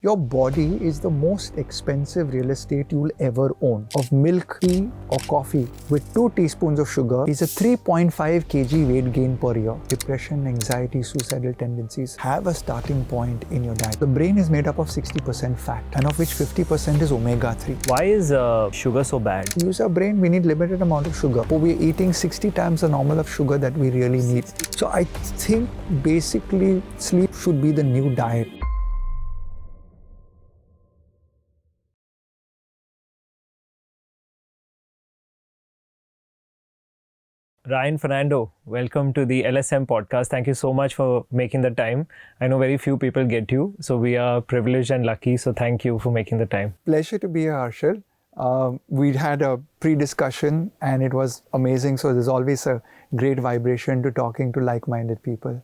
Your body is the most expensive real estate you'll ever own. Of milk, tea or coffee with 2 teaspoons of sugar is a 3.5 kg weight gain per year. Depression, anxiety, suicidal tendencies have a starting point in your diet. The brain is made up of 60% fat and of which 50% is omega-3. Why is sugar so bad? To use our brain, we need limited amount of sugar. But we're eating 60 times the normal of sugar that we really need. So I think basically sleep should be the new diet. Ryan Fernando, welcome to the LSM Podcast. Thank you so much for making the time. I know very few people get you, so we are privileged and lucky. So thank you for making the time. Pleasure to be here, Harshal. We had a pre-discussion and it was amazing. So there's always a great vibration to talking to like-minded people.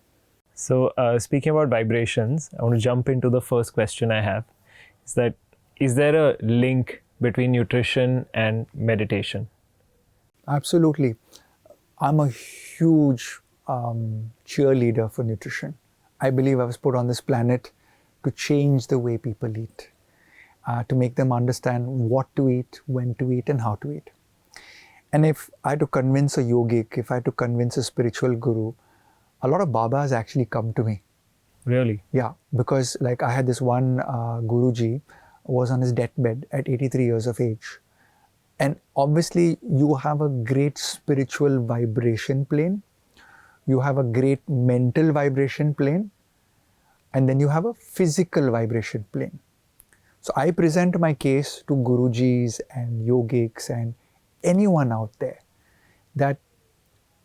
So speaking about vibrations, I want to jump into the first question I have. Is there a link between nutrition and meditation? Absolutely. I'm a huge cheerleader for nutrition. I believe I was put on this planet to change the way people eat, to make them understand what to eat, when to eat, and how to eat. And if I had to convince a yogic, if I had to convince a spiritual guru, a lot of babas actually come to me. Really? Yeah, because like I had this one Guruji was on his deathbed at 83 years of age. And obviously you have a great spiritual vibration plane, you have a great mental vibration plane, and then you have a physical vibration plane. So I present my case to Gurujis and yogics and anyone out there that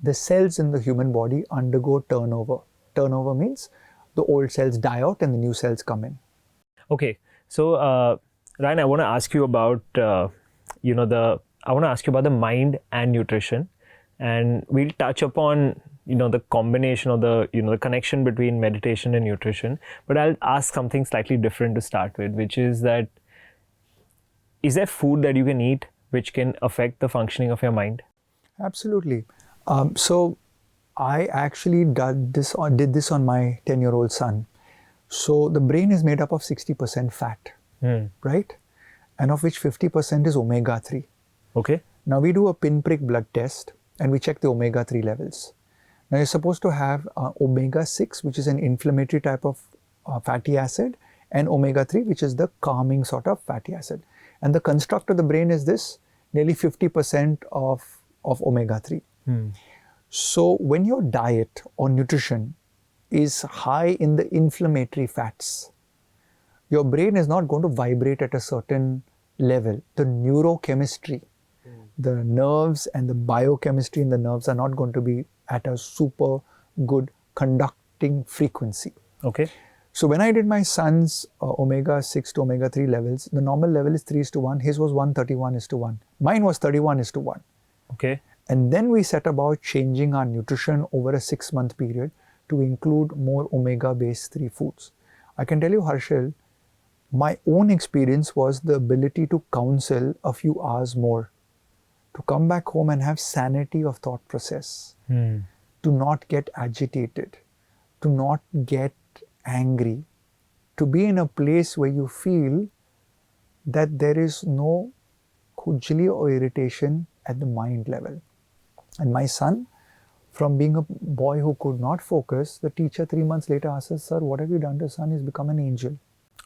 the cells in the human body undergo turnover. Turnover means the old cells die out and the new cells come in. Okay. So Ryan, I want to ask you about the mind and nutrition, and we'll touch upon the combination or the connection between meditation and nutrition. But I'll ask something slightly different to start with, which is that is there food that you can eat which can affect the functioning of your mind? Absolutely. So I actually did this on my 10-year-old son. So the brain is made up of 60% fat, right? And of which 50% is omega-3. Okay. Now we do a pinprick blood test and we check the omega-3 levels. Now you're supposed to have omega-6, which is an inflammatory type of fatty acid, and omega-3, which is the calming sort of fatty acid. And the construct of the brain is this, nearly 50% of omega-3. So when your diet or nutrition is high in the inflammatory fats, your brain is not going to vibrate at a certain level. The neurochemistry, the nerves and the biochemistry in the nerves are not going to be at a super good conducting frequency. Okay. So when I did my son's omega-6 to omega-3 levels, the normal level is 3:1. His was 131:1. Mine was 31:1. Okay. And then we set about changing our nutrition over a 6-month period to include more omega-based 3 foods. I can tell you, Harshal, my own experience was the ability to counsel a few hours more, to come back home and have sanity of thought process, to not get agitated, to not get angry, to be in a place where you feel that there is no khujli or irritation at the mind level. And my son, from being a boy who could not focus, the teacher 3 months later asked us, "Sir, what have you done to son? He's become an angel."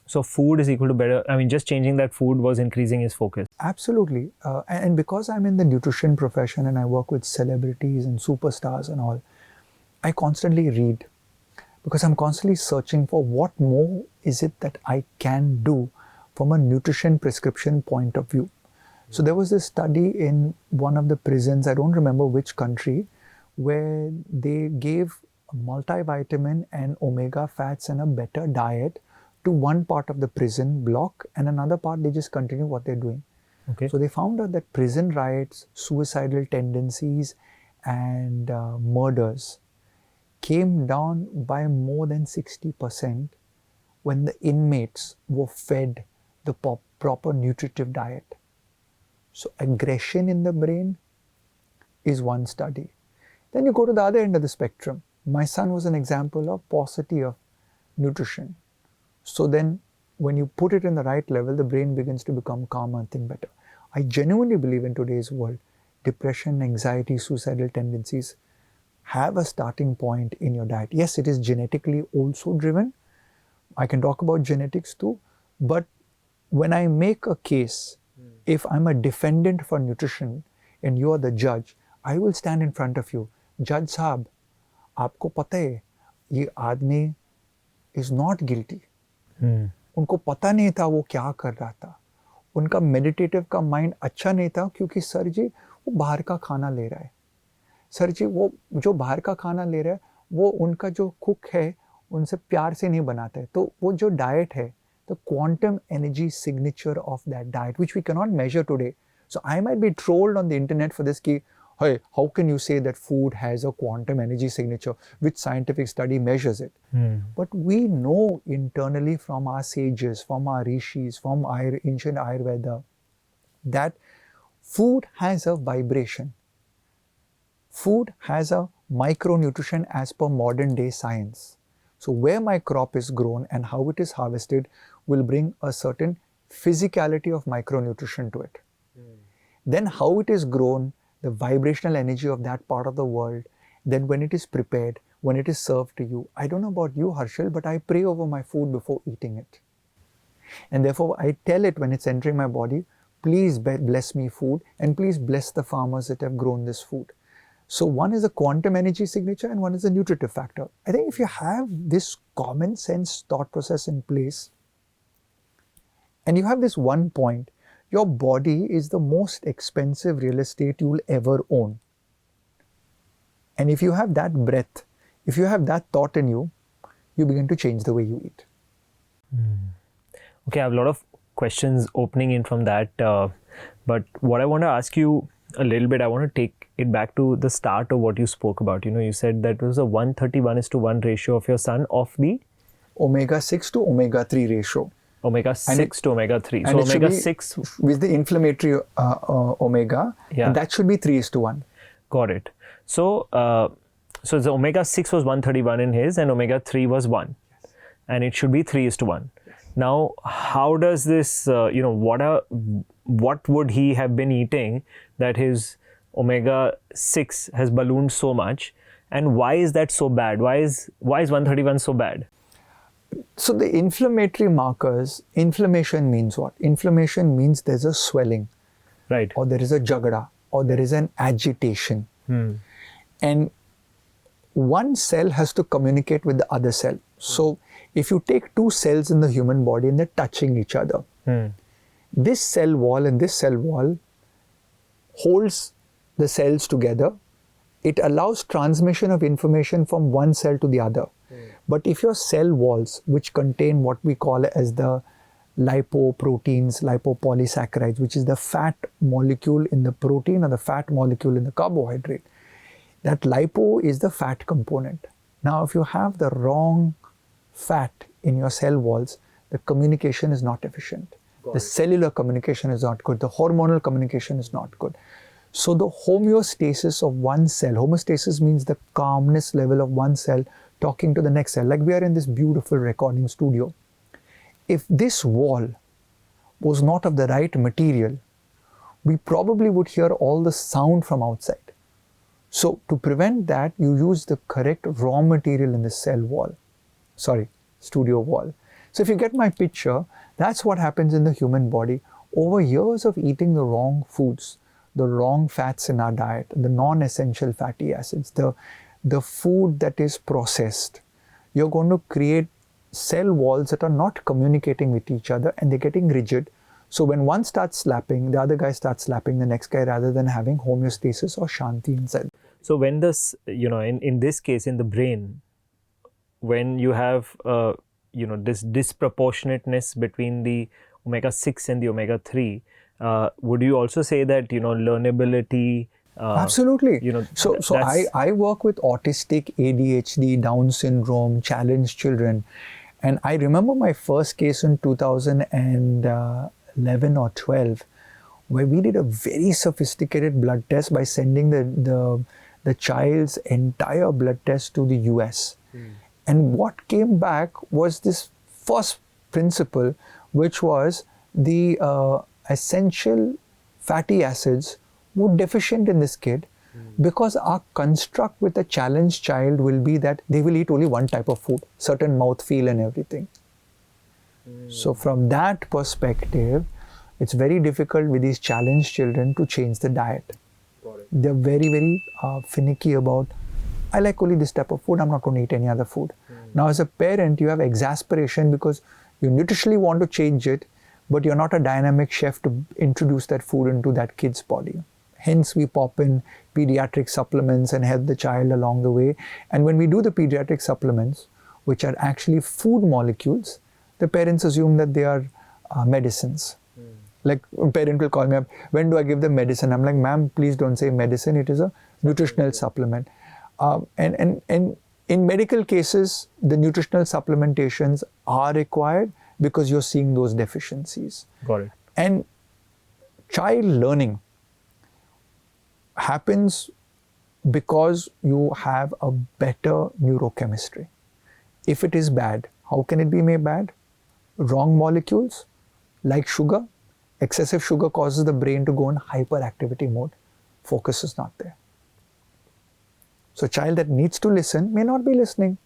So food is equal to better. I mean, just changing that food was increasing his focus. Absolutely. And because I'm in the nutrition profession and I work with celebrities and superstars and all, I constantly read because I'm constantly searching for what more is it that I can do from a nutrition prescription point of view. So there was this study in one of the prisons, I don't remember which country, where they gave a multivitamin and omega fats and a better diet to one part of the prison block, and another part they just continue what they're doing. Okay. So they found out that prison riots, suicidal tendencies, and murders came down by more than 60% when the inmates were fed the proper nutritive diet. So aggression in the brain is one study. Then you go to the other end of the spectrum. My son was an example of paucity of nutrition. So then when you put it in the right level, the brain begins to become calmer and think better. I genuinely believe in today's world, depression, anxiety, suicidal tendencies have a starting point in your diet. Yes, it is genetically also driven. I can talk about genetics too, but when I make a case, if I'm a defendant for nutrition and you are the judge, I will stand in front of you. Judge साहब, आपको पता है ये आदमी is not guilty. उनको पता नहीं था वो क्या कर रहा था. उनका मेडिटेटिव का माइंड अच्छा नहीं था क्योंकि सर जी वो बाहर का खाना ले रहा है. सर जी वो जो बाहर का खाना ले रहा है वो उनका जो कुक है उनसे प्यार से नहीं बनाता है. तो वो जो डाइट है, the quantum energy signature of that diet, which we cannot measure today. So I might be trolled on the internet for this ki, hey, how can you say that food has a quantum energy signature? Which scientific study measures it? But we know internally from our sages, from our rishis, from our ancient Ayurveda, that food has a vibration. Food has a micronutrition as per modern day science. So where my crop is grown and how it is harvested will bring a certain physicality of micronutrition to it. Then how it is grown, the vibrational energy of that part of the world, then when it is prepared, when it is served to you. I don't know about you, Harshal, but I pray over my food before eating it. And therefore I tell it when it's entering my body, please bless me food and please bless the farmers that have grown this food. So one is a quantum energy signature and one is a nutritive factor. I think if you have this common sense thought process in place and you have this one point, your body is the most expensive real estate you will ever own. And if you have that breath, if you have that thought in you, you begin to change the way you eat. Okay, I have a lot of questions opening in from that. But what I want to ask you a little bit, I want to take it back to the start of what you spoke about. You said that it was a 131:1 ratio of your son of the omega-6 to omega-3 ratio. Omega-6 to omega-3. So omega-6 with the inflammatory omega, and that should be 3:1. Got it. So so the omega-6 was 131 in his and omega-3 was 1. And it should be 3:1. Now, how does this, what would he have been eating that his omega-6 has ballooned so much? And why is that so bad? Why is 131 so bad? So the inflammatory markers, inflammation means what? Inflammation means there's a swelling. Right. Or there is a jagada, or there is an agitation. And one cell has to communicate with the other cell. So if you take two cells in the human body and they're touching each other, this cell wall and this cell wall holds the cells together. It allows transmission of information from one cell to the other. But if your cell walls, which contain what we call as the lipoproteins, lipopolysaccharides, which is the fat molecule in the protein or the fat molecule in the carbohydrate, that lipo is the fat component. Now, if you have the wrong fat in your cell walls, the communication is not efficient. The cellular communication is not good. The hormonal communication is not good. So the homeostasis of one cell, homeostasis means the calmness level of one cell talking to the next cell. Like we are in this beautiful recording studio. If this wall was not of the right material, we probably would hear all the sound from outside. So to prevent that, you use the correct raw material in the cell wall. Studio wall. So if you get my picture, that's what happens in the human body. Over years of eating the wrong foods, the wrong fats in our diet, the non-essential fatty acids, the food that is processed, you're going to create cell walls that are not communicating with each other and they're getting rigid. So when one starts slapping, the other guy starts slapping the next guy rather than having homeostasis or shanti inside. So when this, in this case, in the brain, when you have, this disproportionateness between the omega-6 and the omega-3, would you also say that, learnability? Absolutely. So I work with autistic, ADHD, Down syndrome, challenged children. And I remember my first case in 2011 or 12, where we did a very sophisticated blood test by sending the child's entire blood test to the US. And what came back was this first principle, which was the essential fatty acids were deficient in this kid, because our construct with a challenged child will be that they will eat only one type of food, certain mouthfeel and everything. So from that perspective, it's very difficult with these challenged children to change the diet. They're very, very finicky about, I like only this type of food, I'm not going to eat any other food. Now as a parent, you have exasperation because you nutritionally want to change it, but you're not a dynamic chef to introduce that food into that kid's body. Hence, we pop in pediatric supplements and help the child along the way. And when we do the pediatric supplements, which are actually food molecules, the parents assume that they are medicines. Like a parent will call me up, when do I give them medicine? I'm like, ma'am, please don't say medicine, it is a nutritional supplement. And in medical cases, the nutritional supplementations are required because you're seeing those deficiencies. Got it. And child learning happens because you have a better neurochemistry. If it is bad, how can it be made bad? Wrong molecules, like sugar. Excessive sugar causes the brain to go in hyperactivity mode. Focus is not there. So a child that needs to listen may not be listening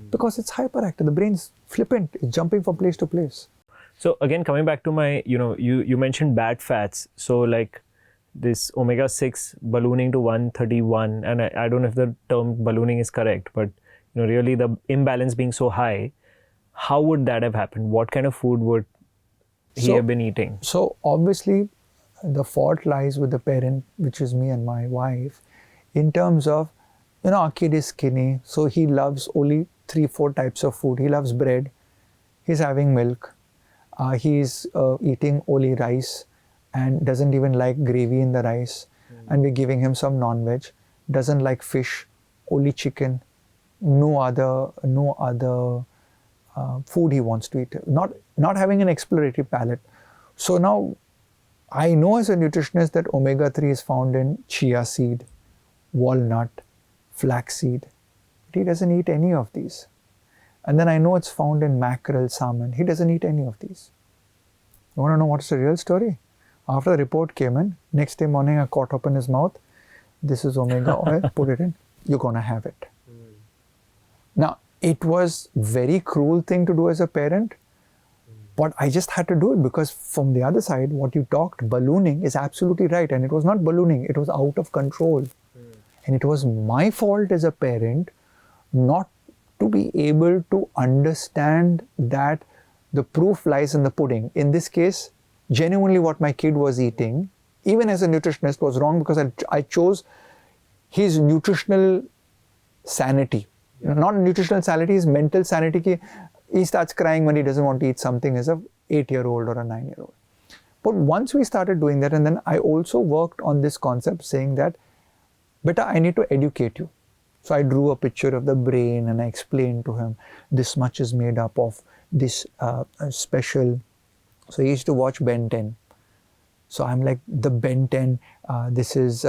because it's hyperactive. The brain's flippant, it's jumping from place to place. So again, coming back to my, you mentioned bad fats. So like this omega-6 ballooning to 131, and I don't know if the term ballooning is correct, but really the imbalance being so high, how would that have happened? What kind of food would he have been eating? So obviously the fault lies with the parent, which is me and my wife, in terms of, our kid is skinny, so he loves only 3-4 types of food. He loves bread, he's having milk, he's eating only rice and doesn't even like gravy in the rice, and we're giving him some non-veg, doesn't like fish, only chicken, no other food he wants to eat, not having an exploratory palate. So now I know as a nutritionist that omega-3 is found in chia seed, walnut, flaxseed. He doesn't eat any of these. And then I know it's found in mackerel, salmon. He doesn't eat any of these. You want to know what's the real story? After the report came in, next day morning I caught open his mouth. This is omega oil, put it in, you're going to have it. Now, it was very cruel thing to do as a parent, but I just had to do it because from the other side, what you talked, ballooning, is absolutely right. And it was not ballooning, it was out of control. And it was my fault as a parent not to be able to understand that the proof lies in the pudding. In this case, genuinely what my kid was eating, even as a nutritionist, was wrong because I chose his nutritional sanity. Not nutritional sanity, his mental sanity. He starts crying when he doesn't want to eat something as a 8-year-old or a 9-year-old. But once we started doing that, and then I also worked on this concept saying that, beta, I need to educate you. So I drew a picture of the brain and I explained to him, this much is made up of this special. So he used to watch Ben 10. So I'm like, the Ben 10, this is,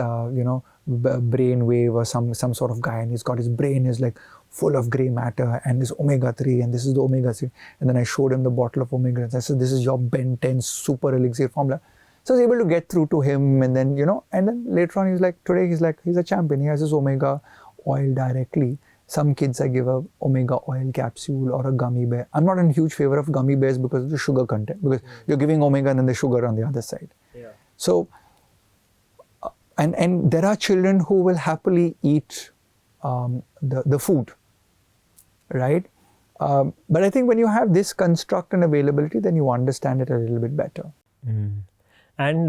brain wave or some sort of guy, and he's got his brain is like full of gray matter and this omega-3 and this is the omega-3. And then I showed him the bottle of omega-3. I said, this is your Ben 10 super elixir formula. So I was able to get through to him, and then, and then later on he's a champion. He has his omega oil directly. Some kids I give a omega oil capsule or a gummy bear. I'm not in huge favor of gummy bears because of the sugar content, because you're giving omega and then the sugar on the other side. Yeah. So, and there are children who will happily eat the food, right? But I think when you have this construct and availability, then you understand it a little bit better. And,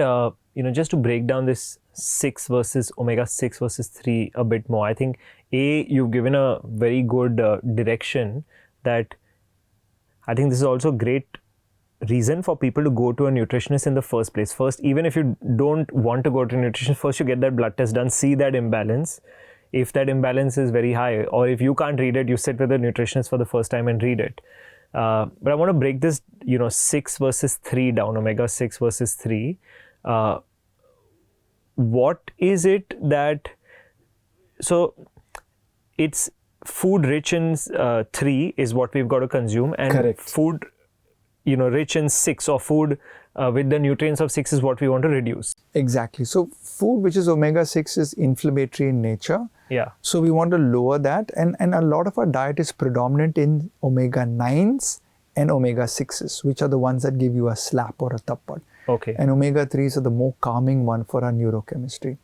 just to break down this 6 versus omega-6 versus 3 a bit more, I think, you've given a very good direction that I think this is also a great reason for people to go to a nutritionist in the first place. First, even if you don't want to go to a nutritionist, first you get that blood test done, see that imbalance. If that imbalance is very high, or if you can't read it, you sit with a nutritionist for the first time and read it. But I want to break this, 6 versus 3 down, omega-6 versus 3. What is it that, so it's food rich in 3 is what we've got to consume, and Correct. food rich in 6, or food with the nutrients of 6 is what we want to reduce. Exactly. So food which is omega-6 is inflammatory in nature. Yeah. So we want to lower that, and a lot of our diet is predominant in omega-9s and omega-6s, which are the ones that give you a slap or a thappad. Okay. And omega-3s are the more calming one for our neurochemistry.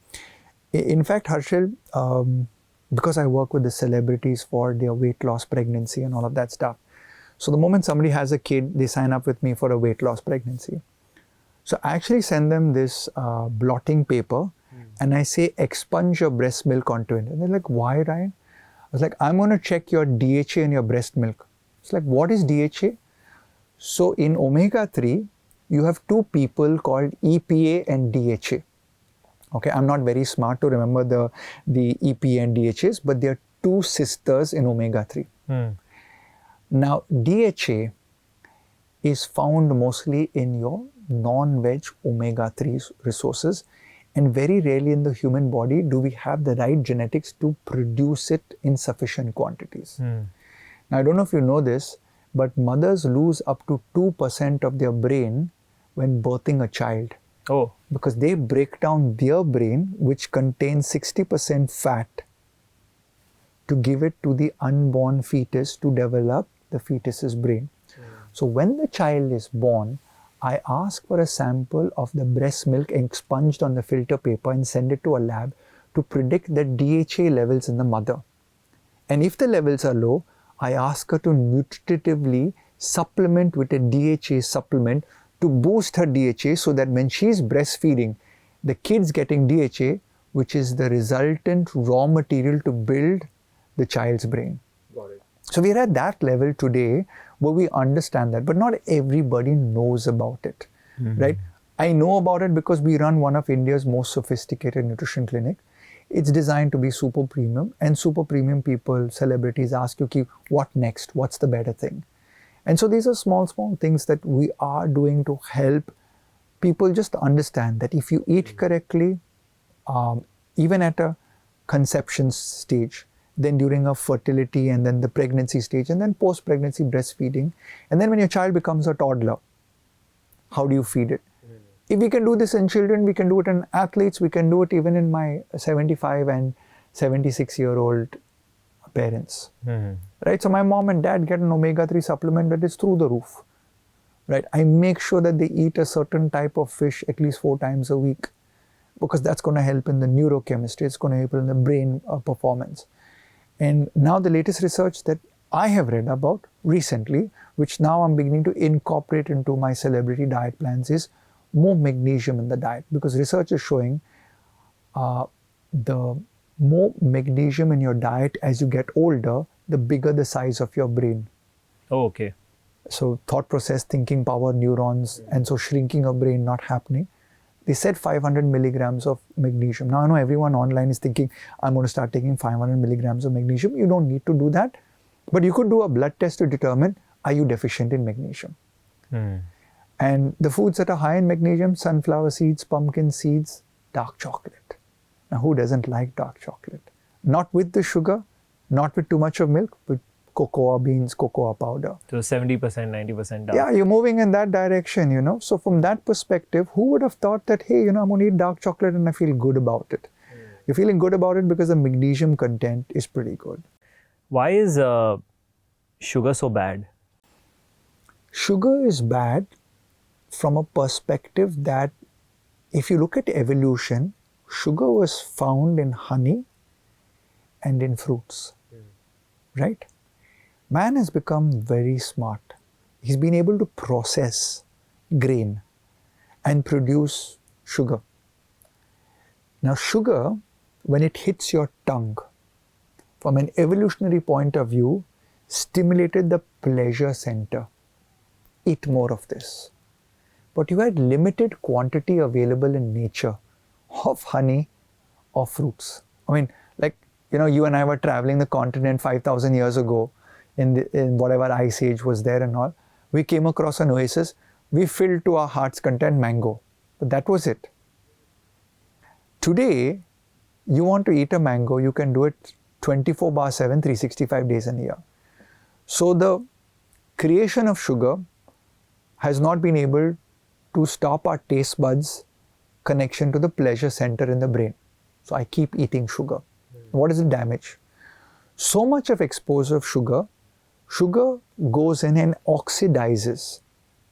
In fact, Harshil, because I work with the celebrities for their weight loss, pregnancy and all of that stuff. So the moment somebody has a kid, they sign up with me for a weight loss pregnancy. So I actually send them this blotting paper and I say, expunge your breast milk onto it. And they're like, why, Ryan? I was like, I'm going to check your DHA in your breast milk. It's like, what is DHA? So in omega-3, you have two people called EPA and DHA. Okay, I'm not very smart to remember the EPA and DHAs, but they're two sisters in omega-3. Now, DHA is found mostly in your non-veg omega-3 resources, and very rarely in the human body do we have the right genetics to produce it in sufficient quantities. Now, I don't know if you know this, but mothers lose up to 2% of their brain when birthing a child. Oh. Because they break down their brain, which contains 60% fat, to give it to the unborn fetus to develop the fetus's brain. So when the child is born, I ask for a sample of the breast milk expunged on the filter paper and send it to a lab to predict the DHA levels in the mother. And if the levels are low, I ask her to nutritively supplement with a DHA supplement to boost her DHA, so that when she's breastfeeding, the kid's getting DHA, which is the resultant raw material to build the child's brain. Got it. So we're at that level today where we understand that, but not everybody knows about it, right? I know about it because we run one of India's most sophisticated nutrition clinic. It's designed to be super premium, and super premium people, celebrities ask you, what next? What's the better thing? And so these are small things that we are doing to help people just understand that if you eat correctly, even at a conception stage, then during a fertility, and then the pregnancy stage, and then post-pregnancy breastfeeding, and then when your child becomes a toddler, how do you feed it? If we can do this in children, we can do it in athletes, we can do it even in my 75 and 76-year-old parents. Right? So my mom and dad get an omega-3 supplement that is through the roof. Right? I make sure that they eat a certain type of fish at least 4 times a week, because that's going to help in the neurochemistry, it's going to help in the brain performance. And now the latest research that I have read about recently, which now I'm beginning to incorporate into my celebrity diet plans, is more magnesium in the diet, because research is showing the more magnesium in your diet as you get older, the bigger the size of your brain. Oh, okay. So thought process, thinking power, neurons, and so shrinking of brain not happening. They said 500 milligrams of magnesium. Now I know everyone online is thinking, I'm going to start taking 500 milligrams of magnesium. You don't need to do that. But you could do a blood test to determine, are you deficient in magnesium? And the foods that are high in magnesium, sunflower seeds, pumpkin seeds, dark chocolate. Now who doesn't like dark chocolate? Not with the sugar, not with too much of milk, with cocoa beans, cocoa powder. So 70%, 90% dark. Yeah, you're moving in that direction, you know. So from that perspective, who would have thought that, hey, you know, I'm going to eat dark chocolate and I feel good about it? You're feeling good about it because the magnesium content is pretty good. Why is sugar so bad? Sugar is bad from a perspective that if you look at evolution, sugar was found in honey and in fruits, right? Man has become very smart. He's been able to process grain and produce sugar. Now sugar, when it hits your tongue, from an evolutionary point of view, stimulated the pleasure center. Eat more of this. But you had limited quantity available in nature of honey or fruits. I mean, like, you know, you and I were traveling the continent 5,000 years ago in whatever ice age was there and all. We came across an oasis. We filled to our heart's content mango. But that was it. Today, you want to eat a mango, you can do it 24/7, 365 days in a year. So the creation of sugar has not been able to stop our taste buds connection to the pleasure center in the brain. So I keep eating sugar. What is the damage? So much of exposure of sugar goes in and oxidizes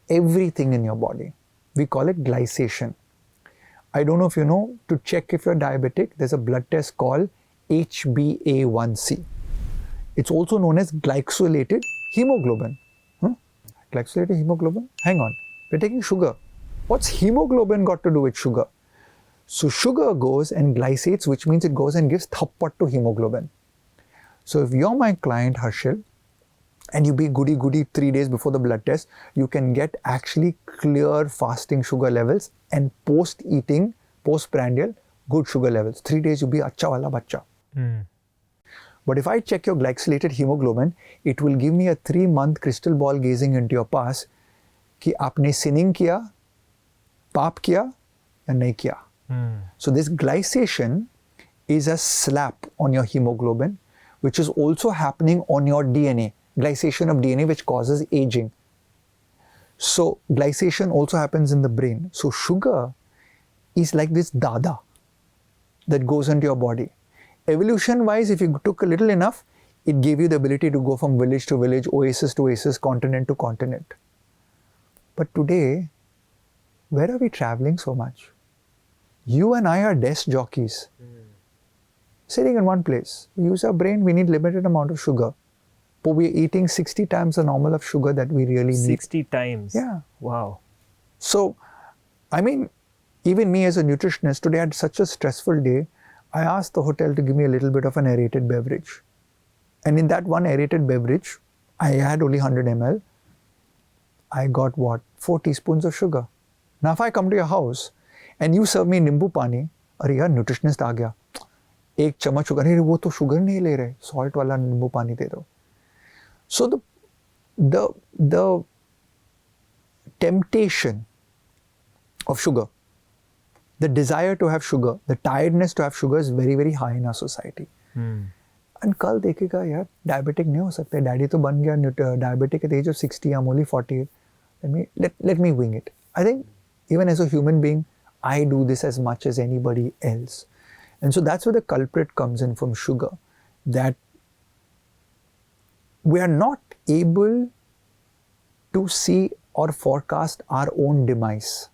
everything in your body. We call it glycation. I don't know if you know, to check if you're diabetic, there's a blood test called HbA1c. It's also known as glycolated hemoglobin. Glycolated hemoglobin? Hang on, we're taking sugar. What's hemoglobin got to do with sugar? So sugar goes and glycates, which means it goes and gives thappat to hemoglobin. So if you're my client, Harshil, and you be goody 3 days before the blood test, you can get actually clear fasting sugar levels, and post-eating, post-prandial, good sugar levels. 3 days you be acha wala bachcha. But if I check your glycolated hemoglobin, it will give me a 3-month crystal ball gazing into your past कि आपने sinning किया, पाप किया या नहीं किया. So this glycation is a slap on your hemoglobin, which is also happening on your DNA. Glycation of DNA, which causes aging. So glycation also happens in the brain. So sugar is like this dada that goes into your body. Evolution wise, if you took a little enough, it gave you the ability to go from village to village, oasis to oasis, continent to continent. But today, where are we traveling so much? You and I are desk jockeys, sitting in one place. We use our brain, we need limited amount of sugar. But we're eating 60 times the normal of sugar that we really need. 60 times? Yeah. Wow. So, I mean, even me as a nutritionist, today I had such a stressful day, I asked the hotel to give me a little bit of an aerated beverage. And in that one aerated beverage, I had only 100 ml. I got what? 4 teaspoons of sugar. Now if I come to your house and you serve me nimbu pani, अरे यार nutritionist आ गया, 1 चम्मच sugar, अरे वो तो sugar नहीं ले रहे, salt वाला nimbu pani दे दो. So the temptation of sugar, the desire to have sugar, the tiredness to have sugar is very, very high in our society. And कल देखेगा यार, diabetic नहीं हो सकते. Daddy तो बन गया diabetic at the age of 60. I'm only 48. Let me wing it. I think even as a human being, I do this as much as anybody else. And so that's where the culprit comes in from sugar, that we are not able to see or forecast our own demise.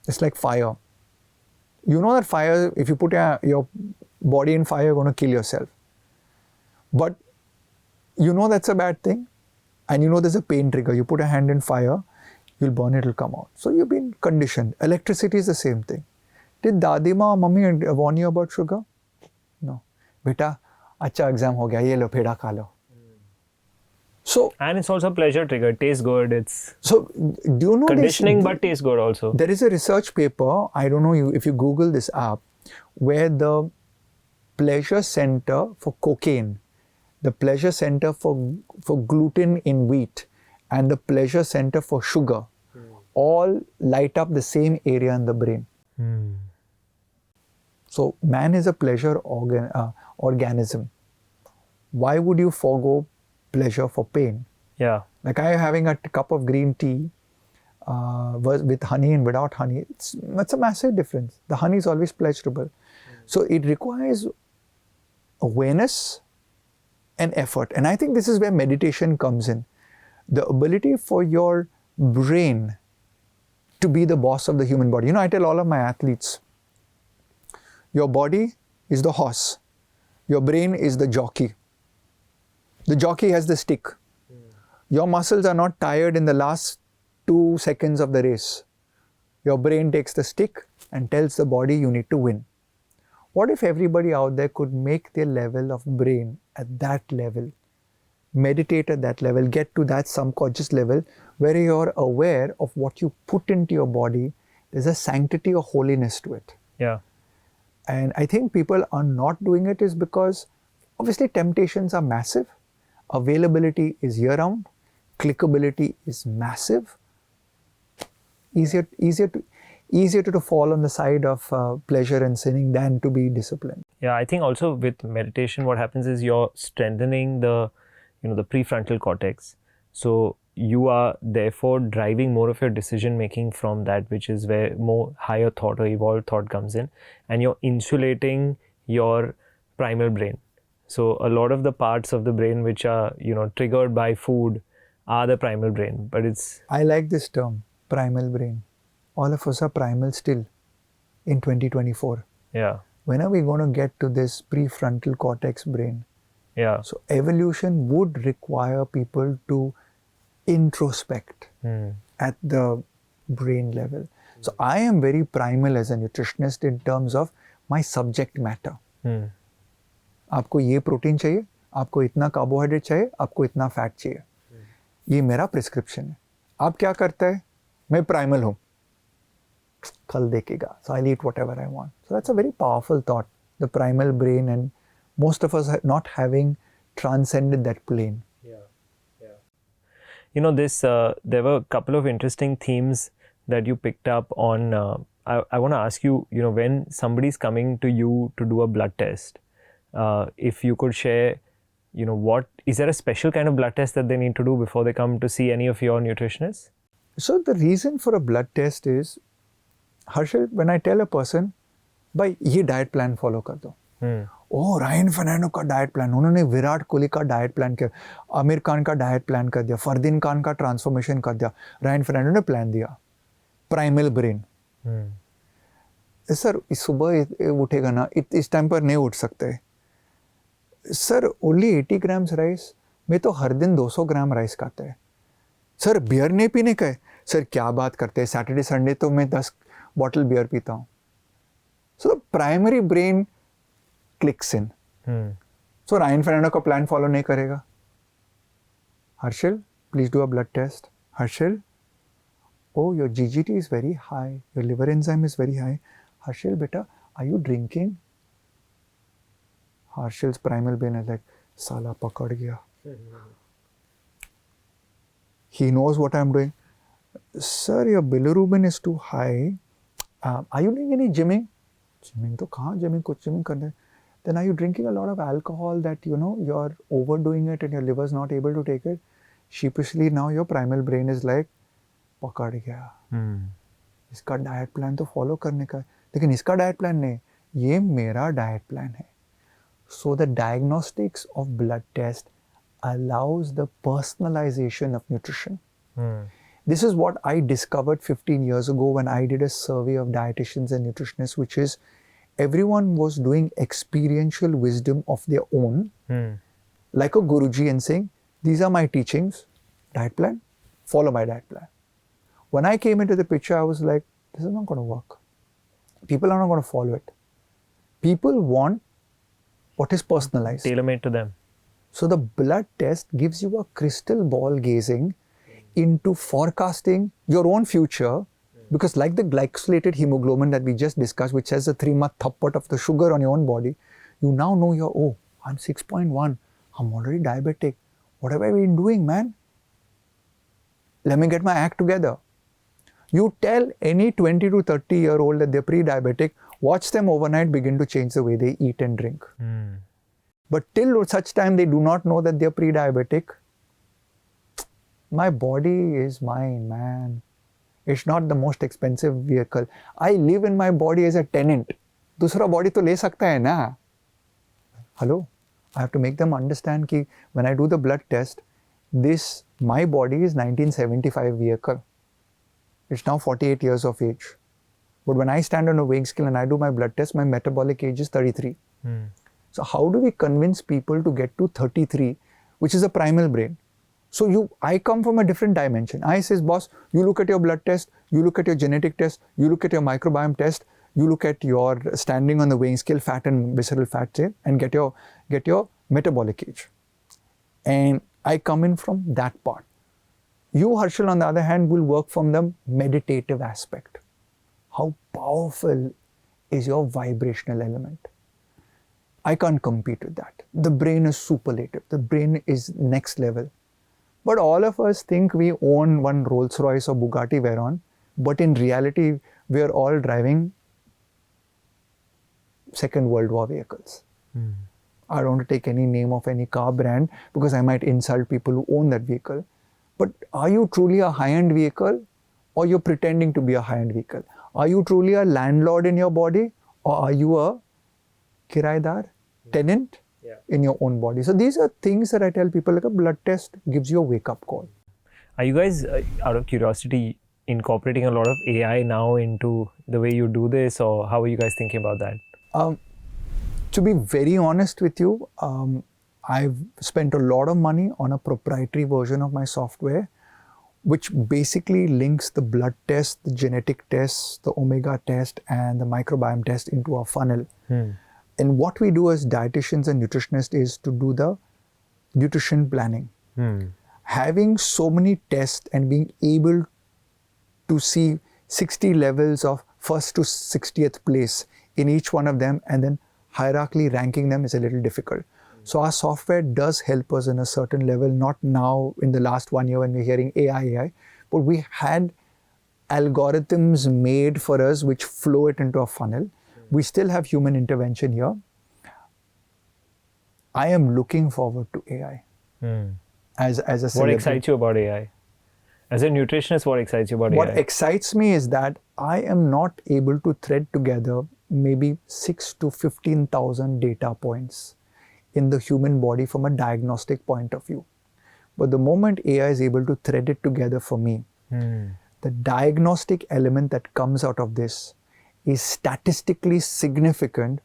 It's like fire. You know that fire, if you put your body in fire, you're going to kill yourself. But you know that's a bad thing, and you know there's a pain trigger. You put a hand in fire, you'll burn, it'll come out. So you've been conditioned. Electricity is the same thing. Did Dadima or Mummy warn you about sugar? No. Beta, acha exam ho gaya, ye lo pheda kha lo. So, and it's also a pleasure trigger. It tastes good. It's so do you know conditioning, but tastes good also. There is a research paper, I don't know if you Google this app, where the pleasure center for cocaine, the pleasure center for gluten in wheat, and the pleasure center for sugar all light up the same area in the brain. So man is a pleasure organism. Why would you forego pleasure for pain? Yeah. Like I having a cup of green tea with honey and without honey, it's a massive difference. The honey is always pleasurable. So it requires awareness and effort. And I think this is where meditation comes in. The ability for your brain to be the boss of the human body. You know, I tell all of my athletes, your body is the horse. Your brain is the jockey. The jockey has the stick. Your muscles are not tired in the last 2 seconds of the race. Your brain takes the stick and tells the body you need to win. What if everybody out there could make their level of brain at that level, meditate at that level, get to that subconscious level where you're aware of what you put into your body. There's a sanctity or holiness to it. Yeah. And I think people are not doing it is because obviously temptations are massive. Availability is year round. Clickability is massive. Easier to fall on the side of pleasure and sinning than to be disciplined. Yeah, I think also with meditation, what happens is you're strengthening the prefrontal cortex, So you are therefore driving more of your decision making from that, which is where more higher thought or evolved thought comes in, and you're insulating your primal brain. So a lot of the parts of the brain which are, triggered by food are the primal brain, but it's... I like this term, primal brain. All of us are primal still in 2024. Yeah. When are we going to get to this prefrontal cortex brain? Yeah. So evolution would require people to introspect at the brain level. So I am very primal as a nutritionist in terms of my subject matter. आपको ये protein चाहिए, आपको इतना carbohydrate चाहिए, आपको इतना fat चाहिए. ये मेरा प्रिस्क्रिप्शन है. आप क्या करते हैं? मैं प्राइमल हूँ. कल देखेगा. So I'll eat whatever I want. So that's a very powerful thought, the primal brain, and most of us are not having transcended that plane. There were a couple of interesting themes that you picked up on. I want to ask you, when somebody's coming to you to do a blood test, if you could share, what is there a special kind of blood test that they need to do before they come to see any of your nutritionists? So the reason for a blood test is, Harshal, when I tell a person, भाई ये diet plan follow कर दो. ओह, Ryan Fernando का diet plan, उन्होंने विराट कोहली का diet plan किया, आमिर खान का diet plan कर दिया, फरदीन खान का ट्रांसफॉर्मेशन कर दिया, रायन फर्नांडो ने प्लान दिया. Primal brain. सर सुबह उठेगा ना, इस टाइम पर नहीं उठ सकते. सर ओनली 80 ग्राम्स राइस, मैं तो हर दिन 200 ग्राम राइस खाता है. सर बियर नहीं पीने का है. सर क्या बात करते हैं, सैटरडे संडे तो मैं 10 बॉटल बियर पीता हूँ. So primary brain clicks in. So Ryan Fernando का प्लान फॉलो नहीं करेगा. Harshal, please do a blood test. Harshal, oh, your GGT is very high, your liver enzyme is very high. Harshal, beta, are you drinking? Harshal's primal brain is like, Sala pakad gaya. He knows what I'm doing. Sir, your bilirubin is too high. Are you doing any gymming? Gymming to kahan gymming, kuch gymming karne. Then are you drinking a lot of alcohol that, you're overdoing it and your liver is not able to take it? Sheepishly now your primal brain is like, पकड़ गया. इसका diet plan तो follow करने का है, लेकिन इसका diet plan नहीं, ये मेरा डाइट प्लान है. So the diagnostics of blood test allows the personalization of nutrition. This is what I discovered 15 years ago when I did a survey of dietitians and nutritionists, which is everyone was doing experiential wisdom of their own, like a guruji, and saying, these are my teachings, diet plan, follow my diet plan. When I came into the picture, I was like, this is not going to work. People are not going to follow it. People want what is personalized. Tailor-made to them. So the blood test gives you a crystal ball gazing into forecasting your own future, because like the glycosylated hemoglobin that we just discussed, which has a 3-month thuppat of the sugar on your own body, you now know I'm 6.1, I'm already diabetic. What have I been doing, man? Let me get my act together. You tell any 20 to 30 year old that they're pre-diabetic, watch them overnight begin to change the way they eat and drink. But till such time they do not know that they're pre-diabetic, my body is mine, man. It's not the most expensive vehicle. I live in my body as a tenant. दूसरा body तो ले सकता है ना. Hello? I have to make them understand कि when I do the blood test, my body is 1975 vehicle. It's now 48 years of age. But when I stand on a weighing scale and I do my blood test, my metabolic age is 33. So how do we convince people to get to 33, which is a primal brain? So I come from a different dimension. I says, boss, you look at your blood test, you look at your genetic test, you look at your microbiome test, you look at your standing on the weighing scale, fat and visceral fat, and get your metabolic age. And I come in from that part. You, Harshal, on the other hand, will work from the meditative aspect. How powerful is your vibrational element? I can't compete with that. The brain is superlative. The brain is next level. But all of us think we own one Rolls Royce or Bugatti Veyron, but in reality, we are all driving Second World War vehicles. I don't want to take any name of any car brand because I might insult people who own that vehicle. But are you truly a high-end vehicle, or you're pretending to be a high-end vehicle? Are you truly a landlord in your body, or are you a kiraidar, tenant in your own body? So these are things that I tell people, like a blood test gives you a wake-up call. Are you guys, out of curiosity, incorporating a lot of AI now into the way you do this, or how are you guys thinking about that? To be very honest with you, I've spent a lot of money on a proprietary version of my software, which basically links the blood test, the genetic test, the omega test, and the microbiome test into a funnel. And what we do as dietitians and nutritionists is to do the nutrition planning. Having so many tests and being able to see 60 levels of first to 60th place in each one of them, and then hierarchically ranking them, is a little difficult. So our software does help us in a certain level, not now in the last 1 year when we're hearing AI, but we had algorithms made for us which flow it into a funnel. We still have human intervention here. I am looking forward to AI as a celebrity. What excites you about AI? As a nutritionist, what excites you about AI? What excites me is that I am not able to thread together maybe 6 to 15,000 data points in the human body from a diagnostic point of view. But the moment AI is able to thread it together for me, the diagnostic element that comes out of this is statistically significant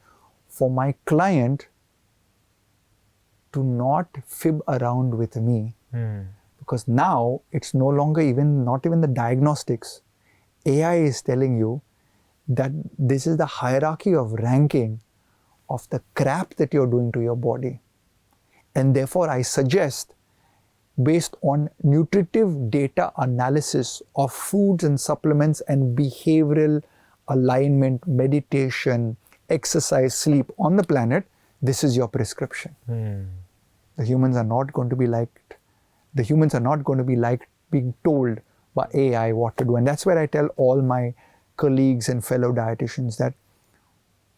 for my client to not fib around with me. Because now it's no longer not even the diagnostics. AI is telling you that this is the hierarchy of ranking of the crap that you're doing to your body. And therefore I suggest, based on nutritive data analysis of foods and supplements and behavioral alignment, meditation, exercise, sleep on the planet, this is your prescription. The humans are not going to be liked. The humans are not going to be like being told by AI what to do. And that's where I tell all my colleagues and fellow dietitians that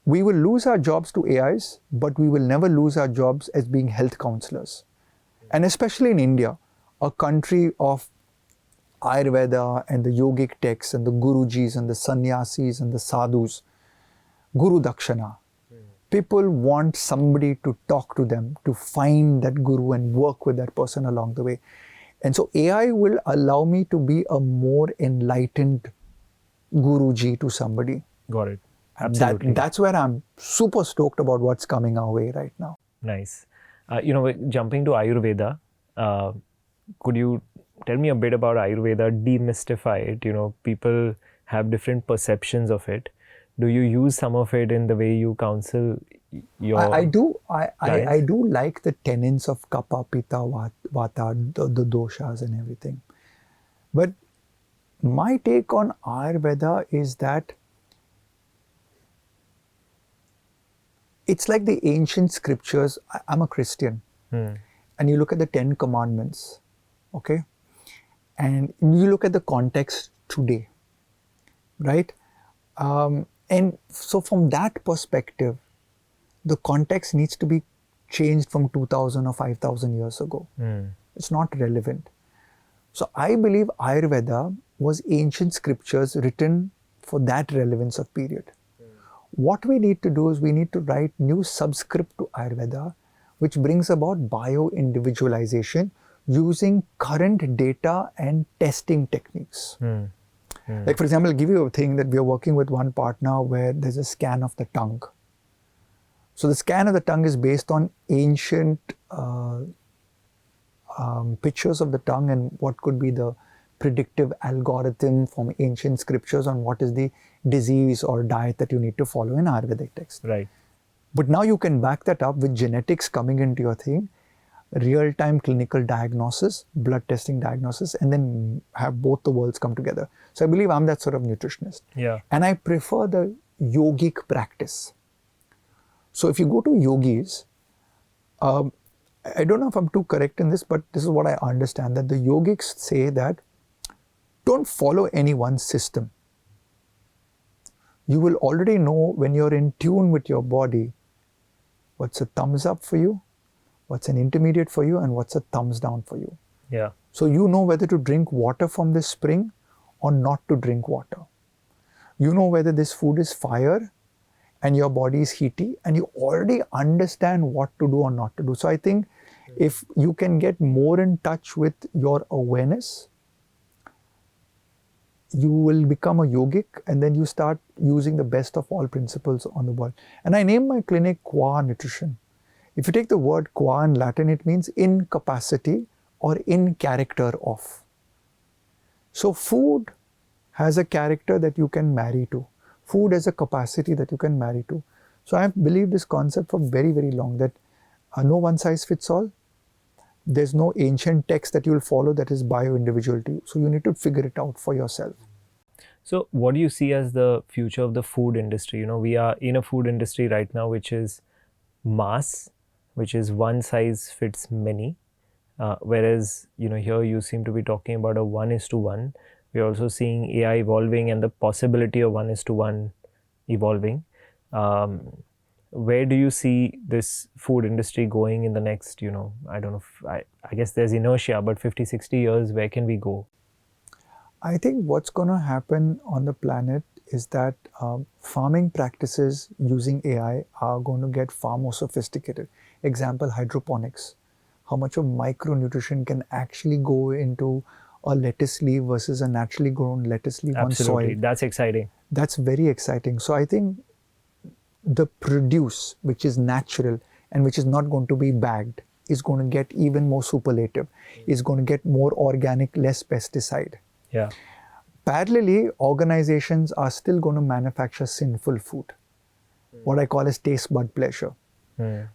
we will lose our jobs to AIs, but we will never lose our jobs as being health counselors. And especially in India, a country of Ayurveda and the yogic texts and the Gurujis and the sannyasis and the sadhus, Guru Dakshana. People want somebody to talk to them, to find that guru and work with that person along the way. And so AI will allow me to be a more enlightened Guruji to somebody. Got it. Absolutely. That's where I'm super stoked about what's coming our way right now. Nice. Jumping to Ayurveda, could you tell me a bit about Ayurveda, demystify it? People have different perceptions of it. Do you use some of it in the way you counsel your I do like the tenets of Kapha, Pitta, Vata, the doshas and everything. But my take on Ayurveda is that it's like the ancient scriptures. I'm a Christian. And you look at the 10 commandments, okay? And you look at the context today, right? And so from that perspective, the context needs to be changed from 2000 or 5000 years ago. It's not relevant. So I believe Ayurveda was ancient scriptures written for that relevance of period. What we need to do is we need to write new subscript to Ayurveda, which brings about bio-individualization using current data and testing techniques. Like, for example, I'll give you a thing that we are working with one partner where there's a scan of the tongue. So the scan of the tongue is based on ancient pictures of the tongue and what could be the predictive algorithm from ancient scriptures on what is the disease or diet that you need to follow in Ayurvedic text. Right. But now you can back that up with genetics coming into your thing, real-time clinical diagnosis, blood testing diagnosis, and then have both the worlds come together. So I believe I'm that sort of nutritionist. Yeah. And I prefer the yogic practice. So if you go to yogis, I don't know if I'm too correct in this, but this is what I understand, that the yogics say that don't follow any one system. You will already know when you're in tune with your body, what's a thumbs up for you, what's an intermediate for you, and what's a thumbs down for you. Yeah. So you know whether to drink water from this spring or not to drink water. You know whether this food is fire and your body is heaty, and you already understand what to do or not to do. So I think if you can get more in touch with your awareness, you will become a yogic, and then you start using the best of all principles on the world. And I named my clinic Qua Nutrition. If you take the word qua in Latin, it means in capacity or in character of. So food has a character that you can marry to. Food has a capacity that you can marry to. So I have believed this concept for very, very long, that no one size fits all. There's no ancient text that you will follow that is bio-individual to you. So you need to figure it out for yourself. So what do you see as the future of the food industry? We are in a food industry right now, which is mass, which is one size fits many. Whereas, here you seem to be talking about a 1:1. We're also seeing AI evolving and the possibility of 1:1 evolving. Where do you see this food industry going in the next, I don't know, I guess there's inertia, but 50, 60 years, where can we go? I think what's going to happen on the planet is that farming practices using AI are going to get far more sophisticated. Example, hydroponics. How much of micronutrition can actually go into a lettuce leaf versus a naturally grown lettuce leaf on soil. Absolutely, that's exciting. That's very exciting. So I think the produce, which is natural and which is not going to be bagged, is going to get even more superlative, is going to get more organic, less pesticide. Yeah. Parallelly, organizations are still going to manufacture sinful food, what I call as taste bud pleasure,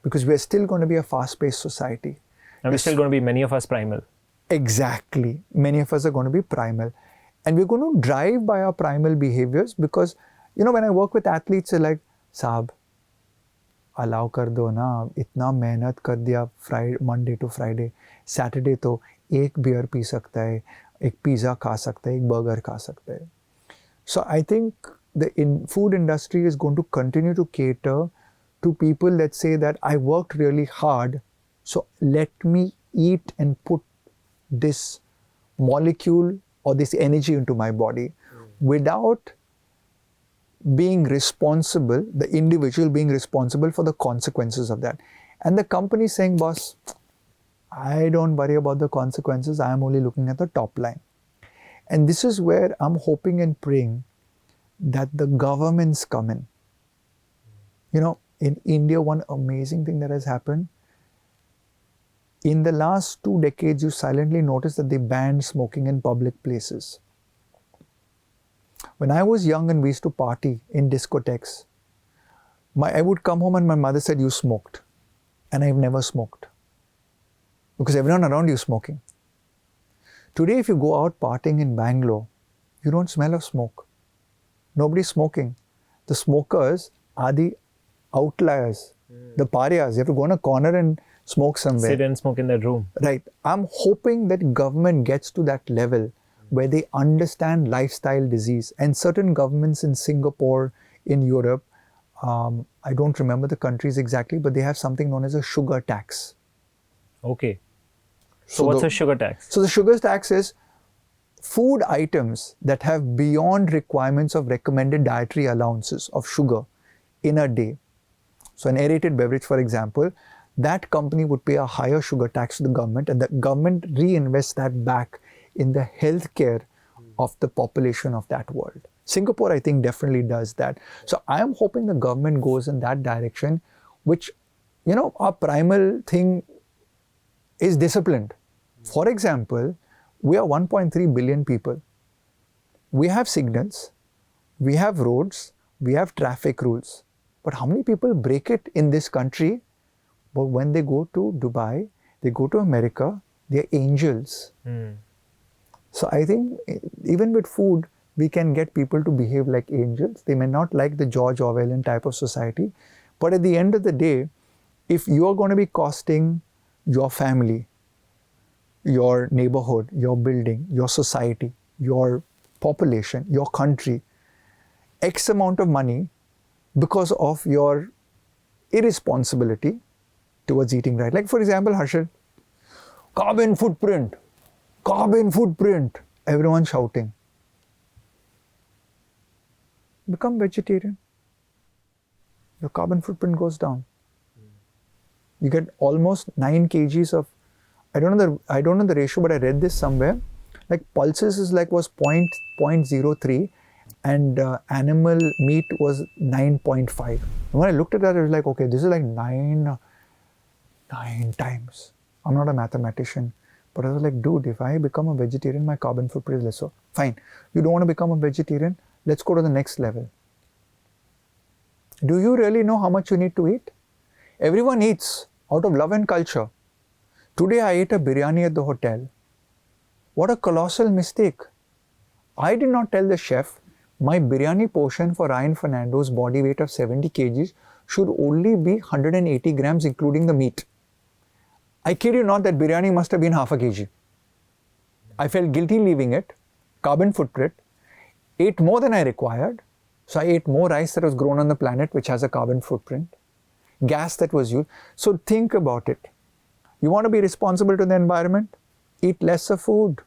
because we're still going to be a fast-paced society. And we're still going to be, many of us, primal. Exactly. Many of us are going to be primal. And we're going to drive by our primal behaviors because, when I work with athletes, they're like, Saab, allow kar do na, itna mehnat kar diya Friday, Monday to Friday. Saturday to ek beer pee sakta hai, ek pizza kha sakta hai, ek burger kha sakta hai. So I think the food industry is going to continue to cater to people that say that I worked really hard, so let me eat and put this molecule or this energy into my body without being responsible, the individual being responsible for the consequences of that. And the company saying, boss, I don't worry about the consequences, I am only looking at the top line. And this is where I'm hoping and praying that the governments come in. In India, one amazing thing that has happened, in the last 2 decades, you silently noticed that they banned smoking in public places. When I was young and we used to party in discotheques, I would come home and my mother said, you smoked. And I've never smoked. Because everyone around you is smoking. Today, if you go out partying in Bangalore, you don't smell of smoke. Nobody's smoking. The smokers are the outliers, the pariahs. You have to go in a corner and smoke somewhere. Sit and smoke in that room. Right. I'm hoping that government gets to that level where they understand lifestyle disease. And certain governments in Singapore, in Europe, I don't remember the countries exactly, but they have something known as a sugar tax. Okay. So what's a sugar tax? So the sugar tax is food items that have beyond requirements of recommended dietary allowances of sugar in a day. So an aerated beverage, for example, that company would pay a higher sugar tax to the government, and the government reinvests that back in the healthcare of the population of that world. Singapore, I think, definitely does that. So I am hoping the government goes in that direction, which, our primal thing is disciplined. For example, we are 1.3 billion people. We have signals, we have roads, we have traffic rules. But how many people break it in this country? But when they go to Dubai, they go to America, they're angels. So I think even with food, we can get people to behave like angels. They may not like the George Orwellian type of society, but at the end of the day, if you are going to be costing your family, your neighborhood, your building, your society, your population, your country, X amount of money because of your irresponsibility towards eating right. Like for example, Harshal, carbon footprint. carbon footprint, everyone shouting. Become vegetarian. Your carbon footprint goes down. You get almost 9 kgs of, I don't know the ratio, but I read this somewhere. Like pulses was 0.03 and animal meat was 9.5. And when I looked at that, I was like, okay, this is like 9 times. I'm not a mathematician, but I was like, dude, if I become a vegetarian, my carbon footprint is lesser. Fine. You don't want to become a vegetarian? Let's go to the next level. Do you really know how much you need to eat? Everyone eats out of love and culture. Today I ate a biryani at the hotel. What a colossal mistake. I did not tell the chef my biryani portion for Ryan Fernando's body weight of 70 kgs should only be 180 grams including the meat. I kid you not, that biryani must have been half a kg. I felt guilty leaving it, carbon footprint, ate more than I required. So I ate more rice that was grown on the planet, which has a carbon footprint, gas that was used. So think about it. You want to be responsible to the environment? Eat lesser food.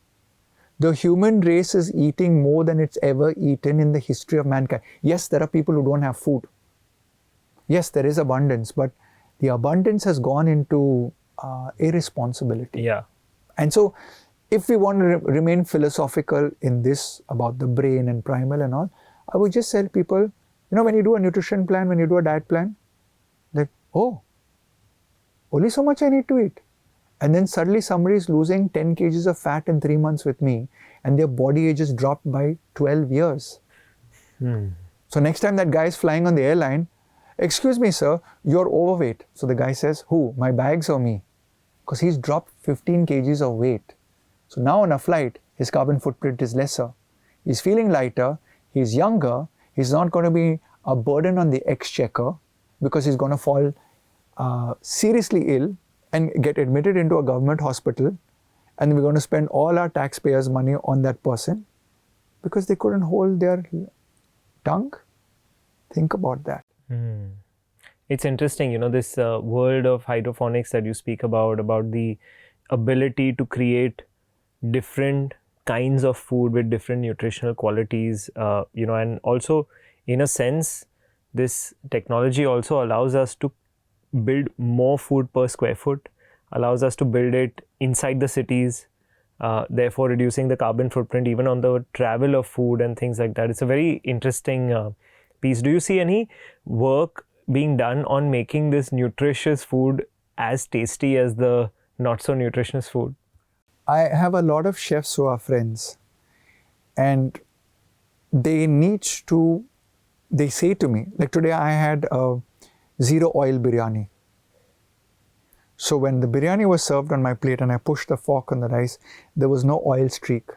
The human race is eating more than it's ever eaten in the history of mankind. Yes, there are people who don't have food. Yes, there is abundance, but the abundance has gone into irresponsibility. Yeah. And so, if we want to remain philosophical in this about the brain and primal and all, I would just tell people, when you do a nutrition plan, when you do a diet plan, like, oh, only so much I need to eat. And then suddenly somebody is losing 10 kgs of fat in 3 months with me and their body age is dropped by 12 years. So next time that guy is flying on the airline, excuse me, sir, you're overweight. So the guy says, who? My bags or me? Because he's dropped 15 kgs of weight. So now on a flight, his carbon footprint is lesser. He's feeling lighter. He's younger. He's not going to be a burden on the exchequer because he's going to fall seriously ill and get admitted into a government hospital, and we're going to spend all our taxpayers' money on that person because they couldn't hold their tongue. Think about that. It's interesting, this world of hydroponics that you speak about the ability to create different kinds of food with different nutritional qualities, and also in a sense, this technology also allows us to build more food per square foot, allows us to build it inside the cities, therefore reducing the carbon footprint even on the travel of food and things like that. It's a very interesting piece. Do you see any work being done on making this nutritious food as tasty as the not so nutritious food? I have a lot of chefs who are friends, and they say to me, like today I had a 0 oil biryani. So when the biryani was served on my plate and I pushed the fork on the rice, there was no oil streak.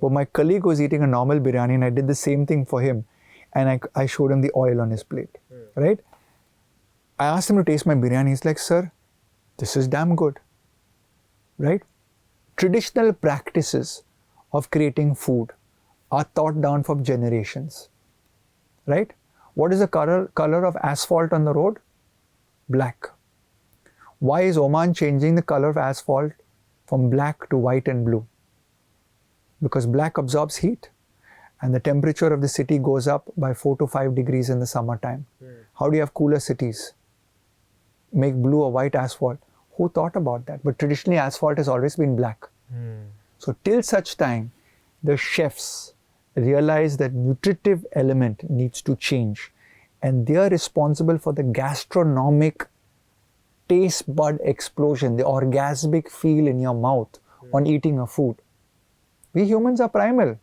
But my colleague was eating a normal biryani and I did the same thing for him, and I showed him the oil on his plate, right? I asked him to taste my biryani. He's like, sir, this is damn good, right? Traditional practices of creating food are taught down for generations, right? What is the color of asphalt on the road? Black. Why is Oman changing the color of asphalt from black to white and blue? Because black absorbs heat and the temperature of the city goes up by 4 to 5 degrees in the summertime. How do you have cooler cities? Make blue or white asphalt. Who thought about that? But traditionally asphalt has always been black. So till such time, the chefs realize that nutritive element needs to change, and they are responsible for the gastronomic taste bud explosion, the orgasmic feel in your mouth on eating a food. We humans are primal.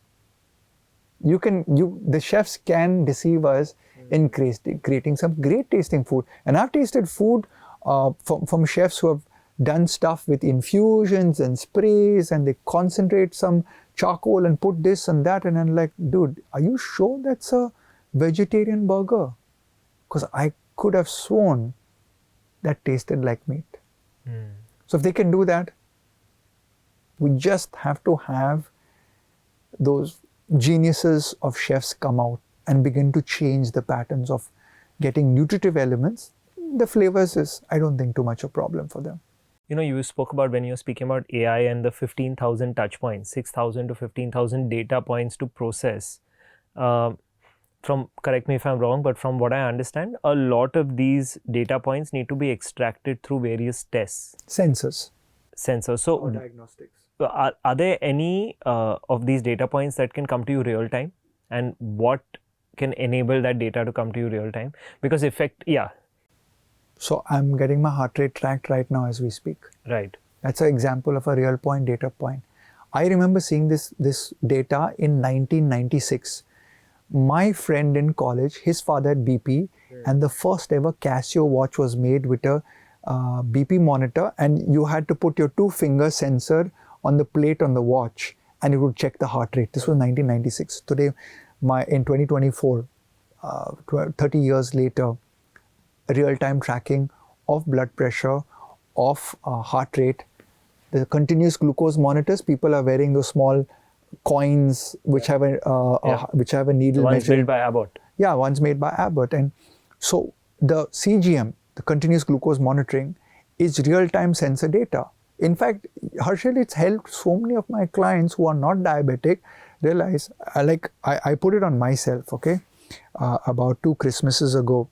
The chefs can deceive us in creating some great tasting food. And I've tasted food from chefs who have done stuff with infusions and sprays, and they concentrate some charcoal and put this and that, and I'm like, dude, are you sure that's a vegetarian burger? Because I could have sworn that tasted like meat. So if they can do that, we just have to have those geniuses of chefs come out and begin to change the patterns of getting nutritive elements. The flavors is, I don't think, too much a problem for them. You spoke about when you're speaking about AI and the 15,000 touch points, 6,000 to 15,000 data points to process. Correct me if I'm wrong, but from what I understand, a lot of these data points need to be extracted through various tests. Sensors. So, Or diagnostics. are there any of these data points that can come to you real time? And what can enable that data to come to you real time? Because So I'm getting my heart rate tracked right now as we speak. Right. That's an example of a real point data point. I remember seeing this data in 1996. My friend in college, his father had BP, and the first ever Casio watch was made with a BP monitor, and you had to put your 2-finger sensor on the plate on the watch, and it would check the heart rate. This was 1996. Today, in 2024, 30 years later, real-time tracking of blood pressure, of heart rate, the continuous glucose monitors. People are wearing those small coins which have a needle The ones measuring. built by Abbott. Yeah, ones made by Abbott. And so the CGM, the continuous glucose monitoring, is real-time sensor data. In fact, Harshal, it's helped so many of my clients who are not diabetic realize, I put it on myself, okay? About 2 Christmases ago,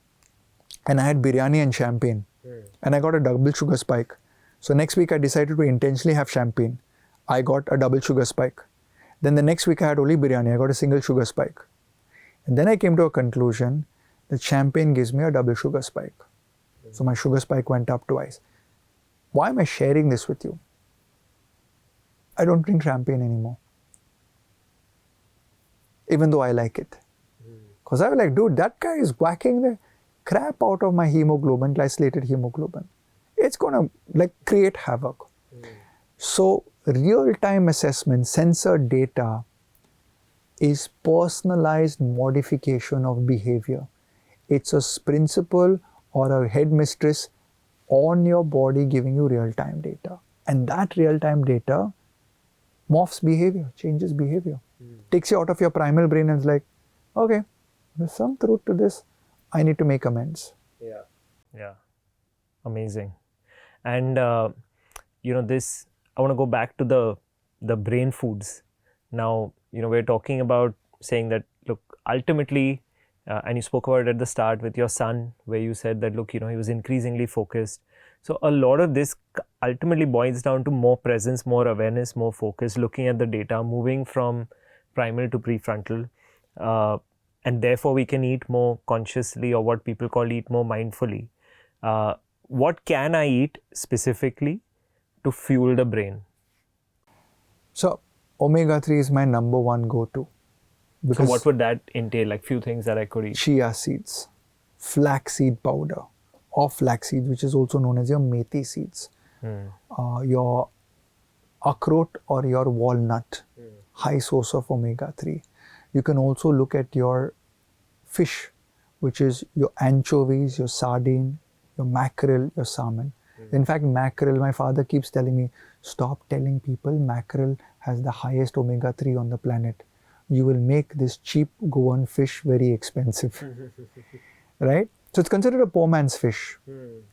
and I had biryani and champagne, and I got a double sugar spike. So next week I decided to intentionally have champagne. I got a double sugar spike. Then the next week I had only biryani. I got a single sugar spike. And then I came to a conclusion that champagne gives me a double sugar spike. So my sugar spike went up twice. Why am I sharing this with you? I don't drink champagne anymore. Even though I like it. Because I was like, dude, that guy is whacking the crap out of my hemoglobin, glycolated hemoglobin. It's going to create havoc. So real-time assessment, sensor data, is personalized modification of behavior. It's a principal or a headmistress on your body giving you real-time data. And that real-time data morphs behavior, changes behavior. Takes you out of your primal brain and is like, okay, there's some truth to this. I need to make amends. Yeah. Amazing. And, this, I want to go back to the brain foods. Now, we're talking about saying that, look, ultimately, and you spoke about it at the start with your son, where you said that, look, he was increasingly focused. So a lot of this ultimately boils down to more presence, more awareness, more focus, looking at the data, moving from primal to prefrontal. And therefore, we can eat more consciously, or what people call eat more mindfully. What can I eat specifically to fuel the brain? So omega-3 is my number one go-to. So what would that entail? Like few things that I could eat? Chia seeds, flaxseed powder, or flaxseed, which is also known as your methi seeds, your akhrout or your walnut, high source of omega-3. You can also look at your fish, which is your anchovies, your sardine, your mackerel, your salmon. In fact, mackerel, my father keeps telling me, stop telling people mackerel has the highest omega-3 on the planet. You will make this cheap Goan fish very expensive, right? So it's considered a poor man's fish,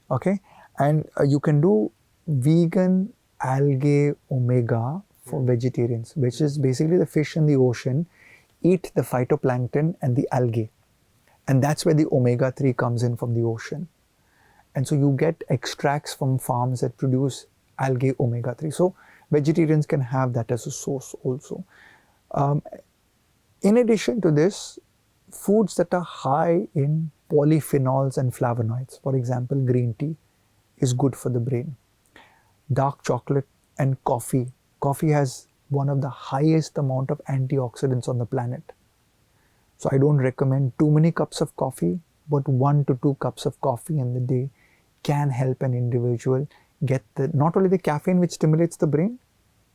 okay? And you can do vegan algae omega for vegetarians, which is basically the fish in the ocean eat the phytoplankton and the algae. And that's where the omega-3 comes in from the ocean. And so you get extracts from farms that produce algae omega-3. So vegetarians can have that as a source also. In addition to this, foods that are high in polyphenols and flavonoids, for example, green tea, is good for the brain. Dark chocolate and coffee. Coffee has one of the highest amount of antioxidants on the planet. So I don't recommend too many cups of coffee, but 1 to 2 cups of coffee in the day can help an individual get not only the caffeine which stimulates the brain,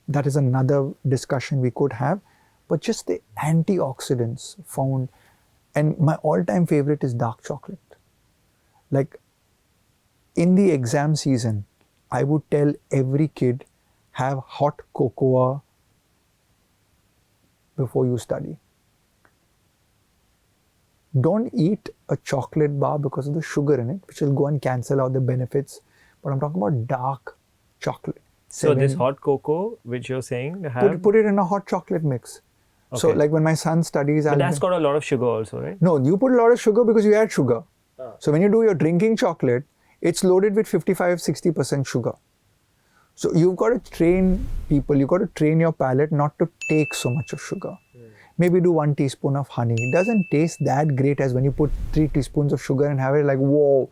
that is another discussion we could have, but just the antioxidants found. And my all-time favorite is dark chocolate. Like in the exam season, I would tell every kid, have hot cocoa before you study. Don't eat a chocolate bar because of the sugar in it, which will go and cancel out the benefits. But I'm talking about dark chocolate. So this hot cocoa, which you're saying, put it in a hot chocolate mix. Okay. So like when my son studies, but that's got a lot of sugar also, right? No, you put a lot of sugar because you add sugar. So when you do your drinking chocolate, it's loaded with 55-60% sugar. So you've got to train people, you've got to train your palate not to take so much of sugar. Maybe do 1 teaspoon of honey. It doesn't taste that great as when you put 3 teaspoons of sugar and have it like, whoa.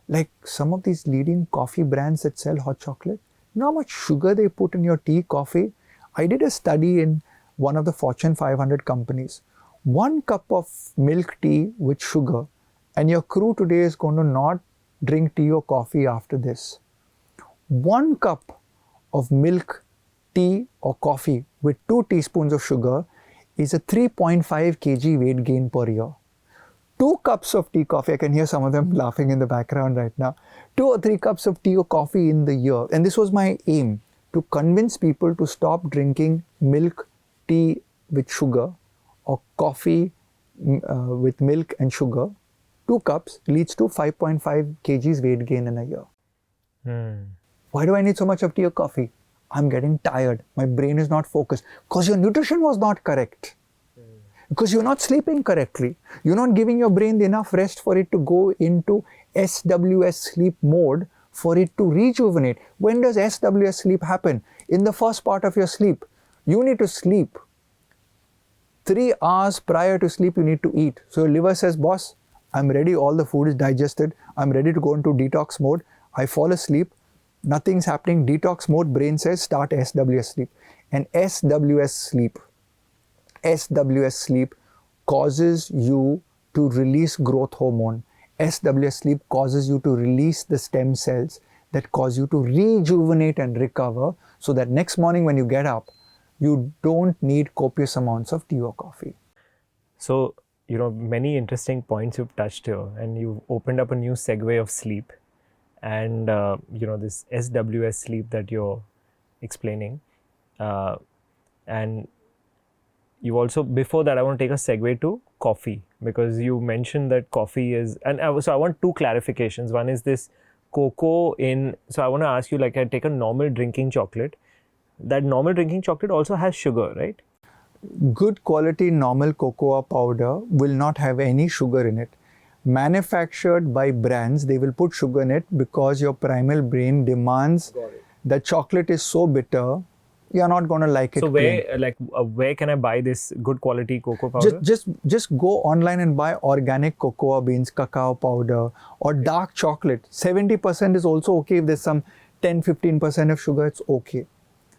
Like some of these leading coffee brands that sell hot chocolate, you know how much sugar they put in your tea, coffee? I did a study in one of the Fortune 500 companies. 1 cup of milk tea with sugar, and your crew today is going to not drink tea or coffee after this. 1 cup of milk, tea or coffee with 2 teaspoons of sugar is a 3.5 kg weight gain per year. 2 cups of tea, coffee, I can hear some of them laughing in the background right now. 2 or 3 cups of tea or coffee in the year. And this was my aim, to convince people to stop drinking milk, tea with sugar or coffee with milk and sugar. 2 cups leads to 5.5 kgs weight gain in a year. Why do I need so much of tea or coffee? I'm getting tired. My brain is not focused. Because your nutrition was not correct. Because you're not sleeping correctly. You're not giving your brain enough rest for it to go into SWS sleep mode for it to rejuvenate. When does SWS sleep happen? In the first part of your sleep. You need to sleep. 3 hours prior to sleep, you need to eat. So your liver says, boss, I'm ready. All the food is digested. I'm ready to go into detox mode. I fall asleep. Nothing's happening. Detox mode. Brain says, start SWS sleep. And SWS sleep causes you to release growth hormone. SWS sleep causes you to release the stem cells that cause you to rejuvenate and recover, so that next morning when you get up, you don't need copious amounts of tea or coffee. So, many interesting points you've touched here, and you've opened up a new segue of sleep and, this SWS sleep that you're explaining. And you also, before that, I want to take a segue to coffee, because you mentioned that coffee is, and so I want 2 clarifications. One is this cocoa so I want to ask you, like, I take a normal drinking chocolate. That normal drinking chocolate also has sugar, right? Good quality normal cocoa powder will not have any sugar in it. Manufactured by brands, they will put sugar in it because your primal brain demands that chocolate is so bitter, you're not going to like it. So where can I buy this good quality cocoa powder? Just go online and buy organic cocoa beans, cacao powder, or dark chocolate. 70% is also okay. If there's some 10-15% of sugar, it's okay,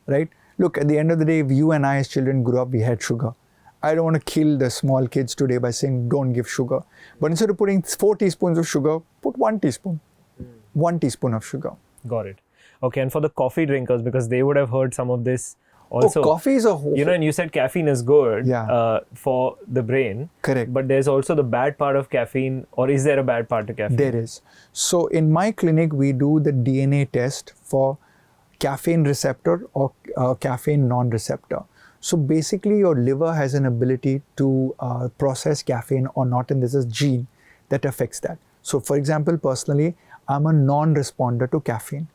right? Look, at the end of the day, if you and I as children grew up, we had sugar. I don't want to kill the small kids today by saying don't give sugar. But instead of putting 4 teaspoons of sugar, put 1 teaspoon. 1 teaspoon of sugar. Got it. Okay, and for the coffee drinkers, because they would have heard some of this also. Coffee is a whole... and you said caffeine is good for the brain. Correct. But there's also the bad part of caffeine, or is there a bad part to caffeine? There is. So in my clinic, we do the DNA test for caffeine receptor or caffeine non-receptor. So basically, your liver has an ability to process caffeine or not, and there's a gene that affects that. So for example, personally, I'm a non-responder to caffeine.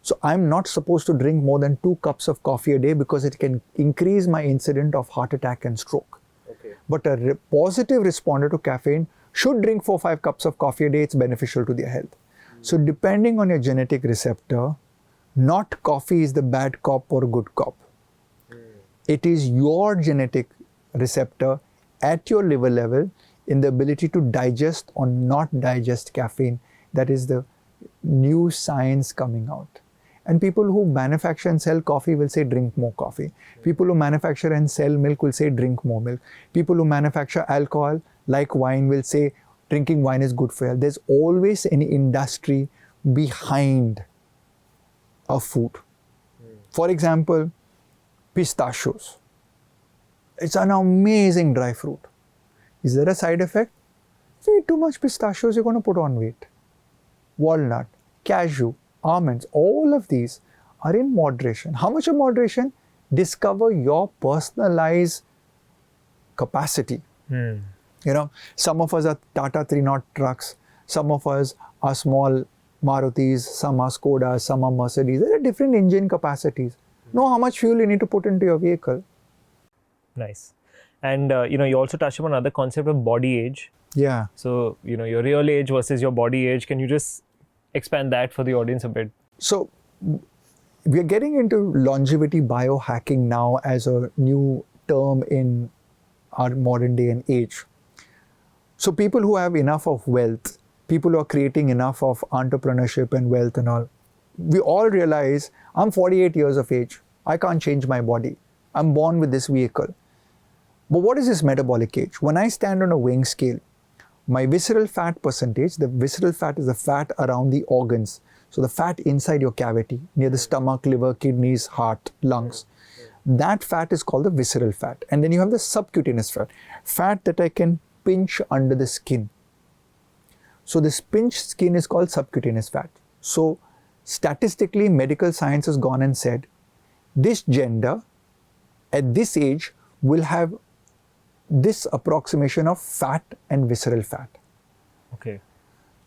So I'm not supposed to drink more than 2 cups of coffee a day because it can increase my incidence of heart attack and stroke. Okay. But a positive responder to caffeine should drink 4-5 cups of coffee a day. It's beneficial to their health. So depending on your genetic receptor, not coffee is the bad cop or good cop. It is your genetic receptor at your liver level in the ability to digest or not digest caffeine. That is the new science coming out. And people who manufacture and sell coffee will say drink more coffee. People who manufacture and sell milk will say drink more milk. People who manufacture alcohol, like wine, will say drinking wine is good for health. There's always an industry behind a food. For example, pistachios. It's an amazing dry fruit. Is there a side effect? If you eat too much pistachios, you're going to put on weight. Walnut, cashew, almonds, all of these are in moderation. How much of moderation? Discover your personalized capacity. Some of us are Tata 3 trucks. Some of us are small Marutis, some are Skodas, some are Mercedes. There are different engine capacities. Know how much fuel you need to put into your vehicle. Nice. And you also touched upon another concept of body age. Yeah. So, your real age versus your body age. Can you just expand that for the audience a bit? So, we're getting into longevity biohacking now as a new term in our modern day and age. So, people who have enough of wealth, people who are creating enough of entrepreneurship and wealth and all, we all realize I'm 48 years of age. I can't change my body. I'm born with this vehicle. But what is this metabolic age? When I stand on a weighing scale, my visceral fat percentage, the visceral fat is the fat around the organs. So the fat inside your cavity, near the stomach, liver, kidneys, heart, lungs. That fat is called the visceral fat. And then you have the subcutaneous fat, fat that I can pinch under the skin. So this pinched skin is called subcutaneous fat. So statistically, medical science has gone and said, this gender at this age will have this approximation of fat and visceral fat. Okay.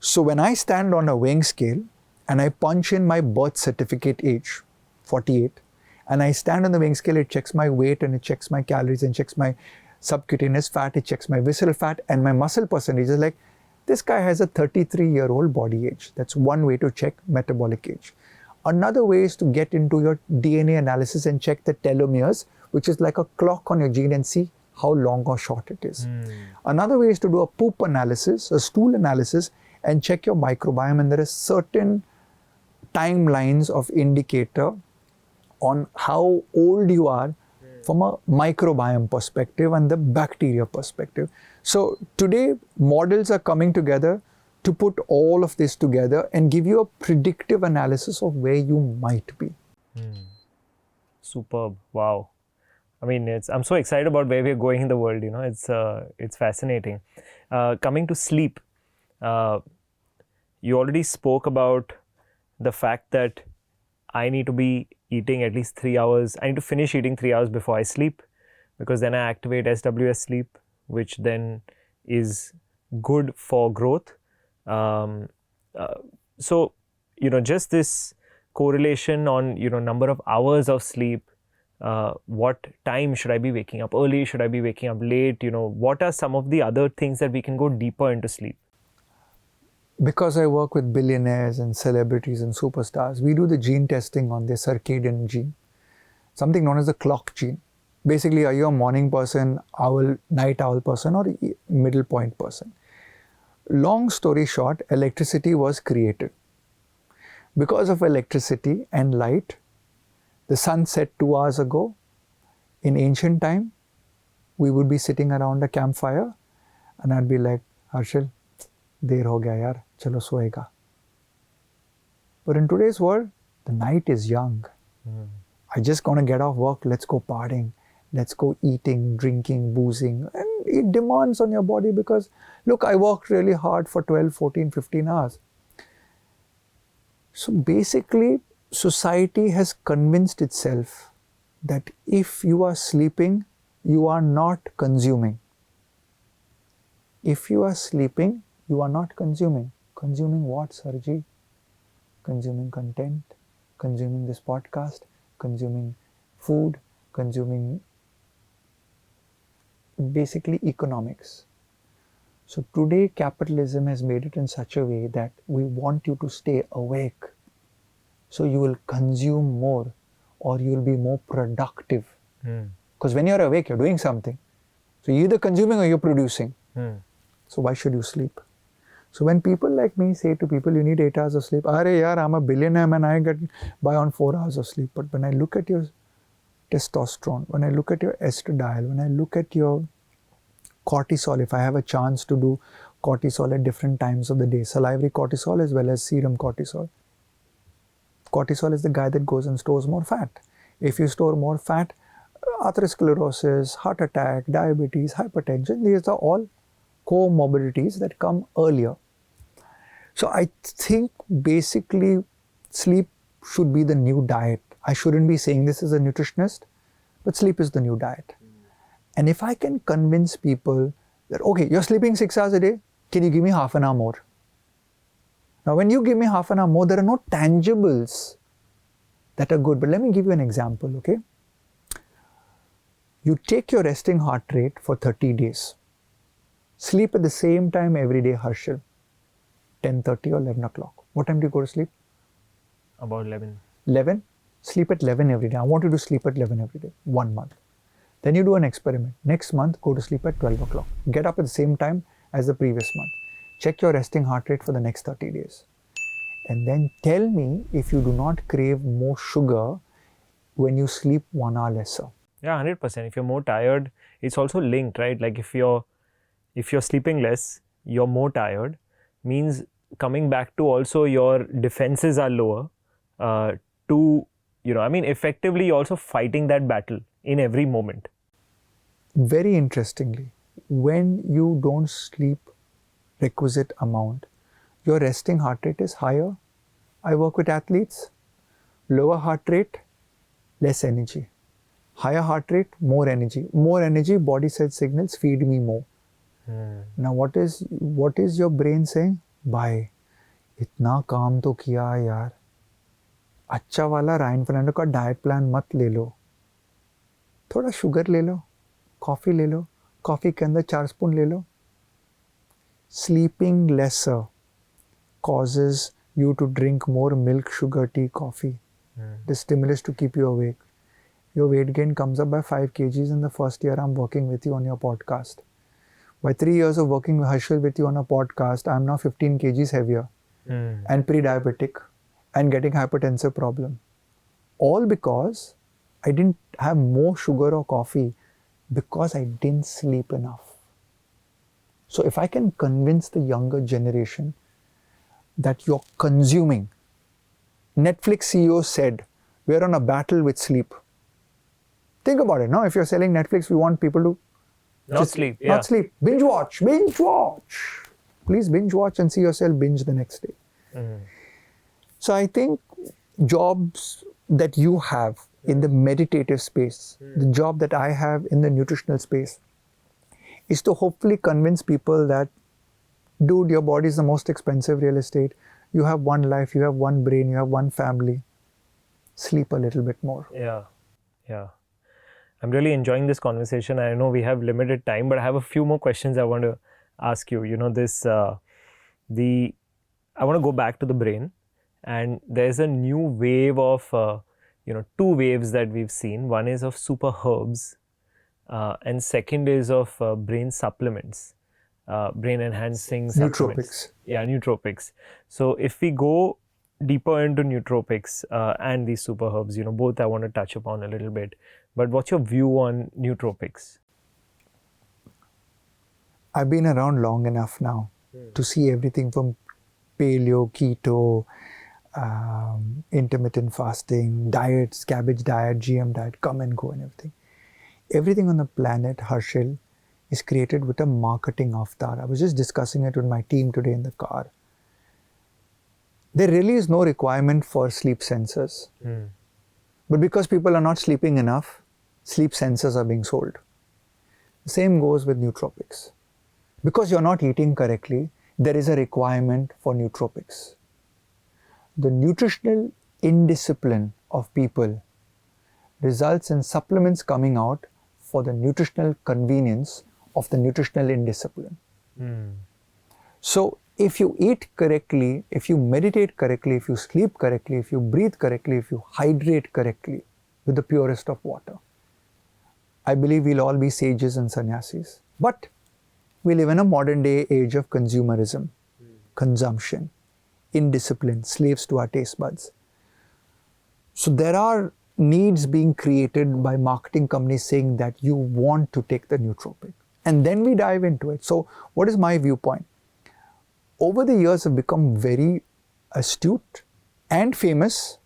So when I stand on a weighing scale and I punch in my birth certificate age, 48, and I stand on the weighing scale, it checks my weight and it checks my calories and checks my subcutaneous fat, it checks my visceral fat and my muscle percentage is like, this guy has a 33-year-old body age. That's one way to check metabolic age. Another way is to get into your DNA analysis and check the telomeres, which is like a clock on your gene, and see how long or short it is. Another way is to do a poop analysis, a stool analysis, and check your microbiome. And there are certain timelines of indicator on how old you are from a microbiome perspective and the bacteria perspective. So today, models are coming together to put all of this together and give you a predictive analysis of where you might be. Superb. Wow. I mean, I'm so excited about where we're going in the world, it's fascinating. Coming to sleep, you already spoke about the fact that I need to be eating at least 3 hours. I need to finish eating 3 hours before I sleep, because then I activate SWS sleep, which then is good for growth. So, just this correlation on, number of hours of sleep. What time should I be waking up early? Should I be waking up late? What are some of the other things that we can go deeper into sleep? Because I work with billionaires and celebrities and superstars, we do the gene testing on their circadian gene, something known as the clock gene. Basically, are you a morning person, night owl person, or middle point person? Long story short, electricity was created. Because of electricity and light, the sun set 2 hours ago. In ancient time, we would be sitting around a campfire and I'd be like, Harshil, देर हो गया यार, चलो सोएगा. But in today's world, the night is young. I just gonna get off work, let's go partying, let's go eating, drinking, boozing. And it demands on your body because, look, I worked really hard for 12, 14, 15 hours. So basically, society has convinced itself that if you are sleeping, you are not consuming. If you are sleeping, you are not consuming. Consuming what, Sarji? Consuming content, consuming this podcast, consuming food, consuming basically economics. So today capitalism has made it in such a way that we want you to stay awake. So you will consume more or you will be more productive. Because when you're awake, you're doing something. So you're either consuming or you're producing. So why should you sleep? So when people like me say to people, you need 8 hours of sleep, Arey yaar, I'm a billionaire man, I get by on 4 hours of sleep. But when I look at your testosterone, when I look at your estradiol, when I look at your cortisol, if I have a chance to do cortisol at different times of the day, salivary cortisol as well as serum cortisol. Cortisol is the guy that goes and stores more fat. If you store more fat, atherosclerosis, heart attack, diabetes, hypertension, these are all comorbidities that come earlier. So I think basically sleep should be the new diet. I shouldn't be saying this as a nutritionist, but sleep is the new diet. And if I can convince people that, okay, you're sleeping 6 hours a day, can you give me half an hour more? Now, when you give me half an hour more, there are no tangibles that are good. But let me give you an example, okay? You take your resting heart rate for 30 days. Sleep at the same time every day, Harshal. 10:30 or 11 o'clock. What time do you go to sleep? About 11. 11? Sleep at 11 every day. I want you to sleep at 11 every day. 1 month. Then you do an experiment. Next month, go to sleep at 12 o'clock. Get up at the same time as the previous month. Check your resting heart rate for the next 30 days. And then tell me if you do not crave more sugar when you sleep 1 hour lesser. Yeah, 100%. If you're more tired, it's also linked, right? Like if you're sleeping less, you're more tired, means coming back to also your defenses are lower. Effectively you're also fighting that battle in every moment. Very interestingly, when you don't sleep requisite amount, your resting heart rate is higher. I work with athletes. Lower heart rate, less energy. Higher heart rate, more energy. More energy, body sends signals, feed me more. Now what is your brain saying? Bhai, इतना काम तो किया यार, अच्छा वाला Ryan Fernando का diet plan मत ले लो, थोड़ा शुगर ले लो, कॉफ़ी ले लो, कॉफ़ी के अंदर 4 स्पून ले लो. Sleeping lesser causes you to drink more milk, sugar, tea, coffee. The stimulus to keep you awake. Your weight gain comes up by 5 kgs in the first year I'm working with you on your podcast. By 3 years of working Harshal with you on a podcast, I'm now 15 kgs heavier and pre-diabetic and getting hypertensive problem. All because I didn't have more sugar or coffee because I didn't sleep enough. So if I can convince the younger generation that you're consuming, Netflix CEO said, we're on a battle with sleep. Think about it. Now, if you're selling Netflix, we want people to Not sleep. Binge watch. Please binge watch and see yourself binge the next day. So I think jobs that you have in the meditative space, the job that I have in the nutritional space, is to hopefully convince people that, dude, your body is the most expensive real estate. You have one life, you have one brain, you have one family. Sleep a little bit more. Yeah. I'm really enjoying this conversation. I know we have limited time, but I have a few more questions I want to ask you. I want to go back to the brain, and there's a new wave of, 2 waves that we've seen. One is of super herbs, and second is of brain supplements, brain enhancing supplements. Nootropics. Yeah, nootropics. So if we go deeper into nootropics and these super herbs, both I want to touch upon a little bit. But what's your view on nootropics? I've been around long enough now to see everything from paleo, keto, intermittent fasting, diets, cabbage diet, GM diet, come and go and everything. Everything on the planet, Harshal, is created with a marketing avatar. I was just discussing it with my team today in the car. There really is no requirement for sleep sensors. But because people are not sleeping enough, sleep sensors are being sold. The same goes with nootropics. Because you're not eating correctly, there is a requirement for nootropics. The nutritional indiscipline of people results in supplements coming out for the nutritional convenience of the nutritional indiscipline. So if you eat correctly, if you meditate correctly, if you sleep correctly, if you breathe correctly, if you hydrate correctly with the purest of water, I believe we'll all be sages and sannyasis. But we live in a modern day age of consumerism, consumption, indiscipline, slaves to our taste buds. So there are needs being created by marketing companies saying that you want to take the nootropic. And then we dive into it. So what is my viewpoint? Over the years, I've become very astute and famous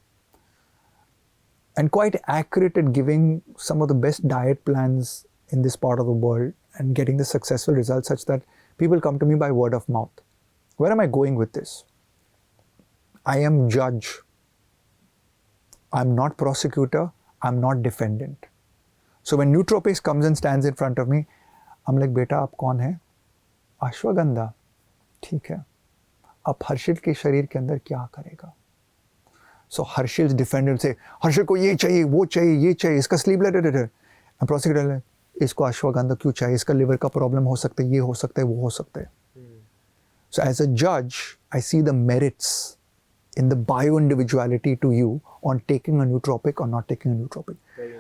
and quite accurate at giving some of the best diet plans in this part of the world and getting the successful results such that people come to me by word of mouth. Where am I going with this? I am judge. I'm not prosecutor. I'm not defendant. So when Nootropics comes and stands in front of me, I'm like, beta, aap kaun hai? Ashwagandha. ठीक है. अब हर्षिल के शरीर के अंदर क्या करेगा? So Harshil's defender will say, Harsil को ये चाहिए, वो चाहिए, ये चाहिए, इसका स्लीप लेटर है. And prosecutor इसको अश्वगंधा क्यों चाहिए? इसका लिवर का प्रॉब्लम हो सकता है, ये हो सकता है, वो हो सकता है. So as a judge, I see the merits in the bio-individuality to you on taking a nootropic or not taking a nootropic.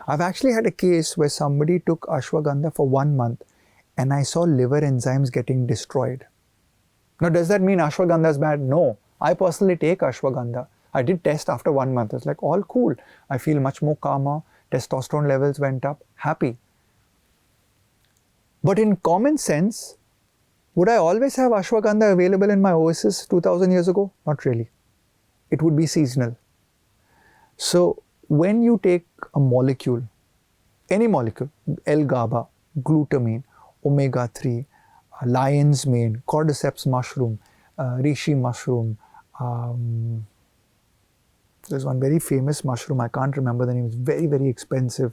I've actually had a case where somebody took ashwagandha for 1 month and I saw liver enzymes getting destroyed. Now, does that mean ashwagandha is bad? No. I personally take ashwagandha. I did test after 1 month. It's like all cool. I feel much more calmer. Testosterone levels went up. Happy. But in common sense, would I always have ashwagandha available in my oasis 2000 years ago? Not really. It would be seasonal. So when you take a molecule, any molecule, L-GABA, glutamine, omega-3, lion's mane, cordyceps mushroom, reishi mushroom, there's one very famous mushroom, I can't remember the name, it's very, very expensive.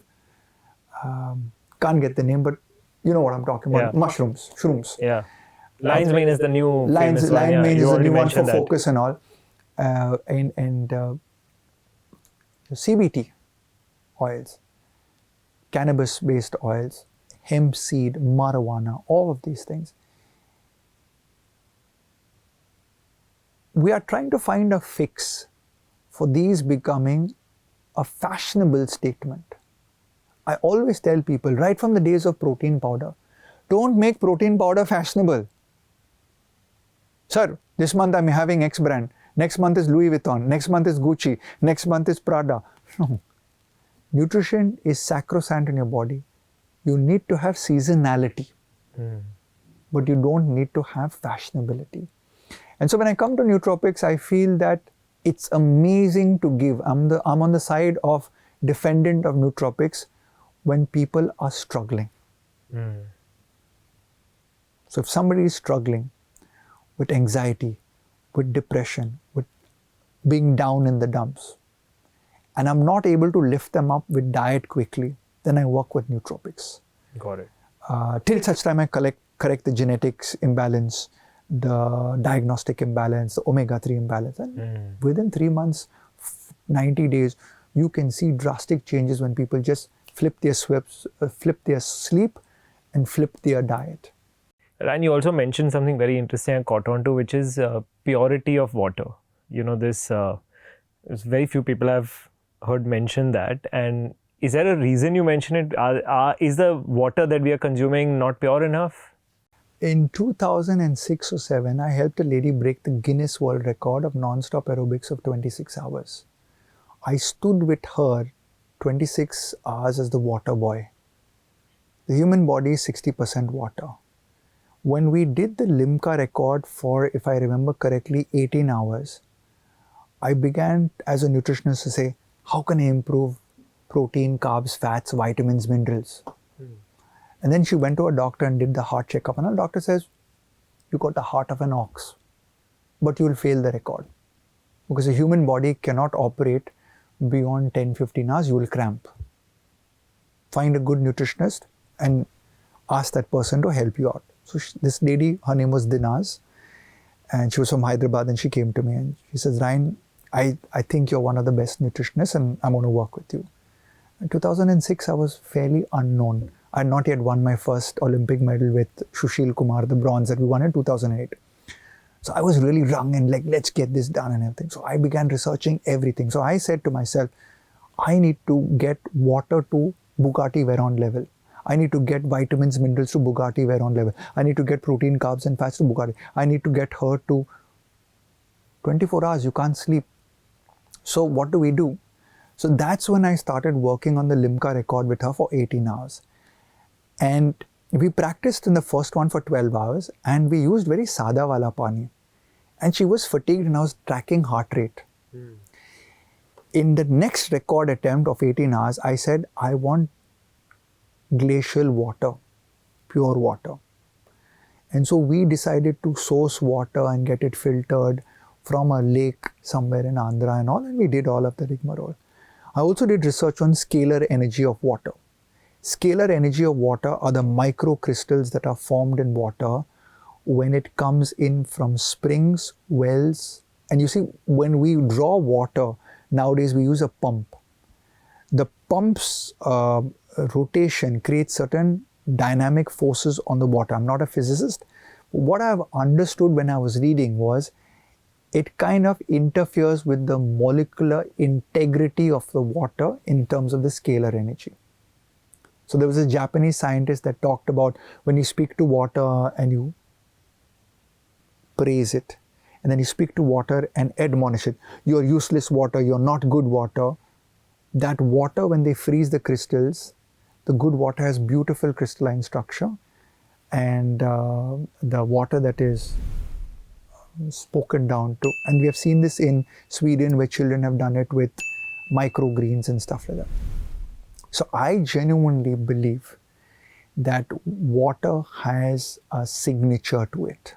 Can't get the name, but you know what I'm talking about. Yeah. Mushrooms, shrooms. Yeah. Lion's mane is the new Lion's famous one. mane is the new one for that. focus and all. And CBT oils, cannabis-based oils, hemp seed, marijuana, all of these things. We are trying to find a fix for these becoming a fashionable statement. I always tell people, right from the days of protein powder, don't make protein powder fashionable. Sir, this month I'm having X brand. Next month is Louis Vuitton. Next month is Gucci. Next month is Prada. No. Nutrition is sacrosanct in your body. You need to have seasonality. But you don't need to have fashionability. And so when I come to nootropics, I feel that it's amazing to give. I'm on the side of defendant of nootropics when people are struggling. So if somebody is struggling with anxiety, with depression, with being down in the dumps, and I'm not able to lift them up with diet quickly, then I work with nootropics. Got it. Till such time I correct the genetics imbalance, the diagnostic imbalance, the omega-3 imbalance. And within 3 months, 90 days, you can see drastic changes when people just flip their sleep and flip their diet. And you also mentioned something very interesting I caught on to, which is purity of water. You know, this very few people have heard mention that. And is there a reason you mention it? Is the water that we are consuming not pure enough? In 2006 or 7, I helped a lady break the Guinness World Record of non-stop aerobics of 26 hours. I stood with her 26 hours as the water boy. The human body is 60% water. When we did the Limca record for, if I remember correctly, 18 hours, I began as a nutritionist to say, how can I improve protein, carbs, fats, vitamins, minerals? And then she went to a doctor and did the heart checkup. And the doctor says, you got the heart of an ox, but you will fail the record. Because the human body cannot operate beyond 10-15 hours, you will cramp. Find a good nutritionist and ask that person to help you out. So this lady, her name was Dinaz, and she was from Hyderabad, and she came to me and she says, Ryan, I think you're one of the best nutritionists and I'm going to work with you. In 2006, I was fairly unknown. I had not yet won my first Olympic medal with Sushil Kumar, the bronze that we won in 2008. So I was really wrung and like, let's get this done and everything. So I began researching everything. So I said to myself, I need to get water to Bugatti Veyron level. I need to get vitamins, minerals to Bugatti Veyron level. I need to get protein, carbs and fats to Bugatti. I need to get her to 24 hours, you can't sleep. So what do we do? So that's when I started working on the Limca record with her for 18 hours. And we practiced in the first one for 12 hours and we used very sada wala pani. And she was fatigued and I was tracking heart rate. In the next record attempt of 18 hours, I said, I want glacial water, pure water. And so we decided to source water and get it filtered from a lake somewhere in Andhra and all, and we did all of the rigmarole. I also did research on scalar energy of water. Scalar energy of water are the microcrystals that are formed in water when it comes in from springs, wells, and you see, when we draw water, nowadays we use a pump. The pump's rotation creates certain dynamic forces on the water. I'm not a physicist. What I've understood when I was reading was it kind of interferes with the molecular integrity of the water in terms of the scalar energy. So there was a Japanese scientist that talked about when you speak to water and you praise it, and then you speak to water and admonish it. You're useless water, you're not good water. That water, when they freeze the crystals, the good water has beautiful crystalline structure, and the water that is spoken down to, and we have seen this in Sweden where children have done it with microgreens and stuff like that. So I genuinely believe that water has a signature to it,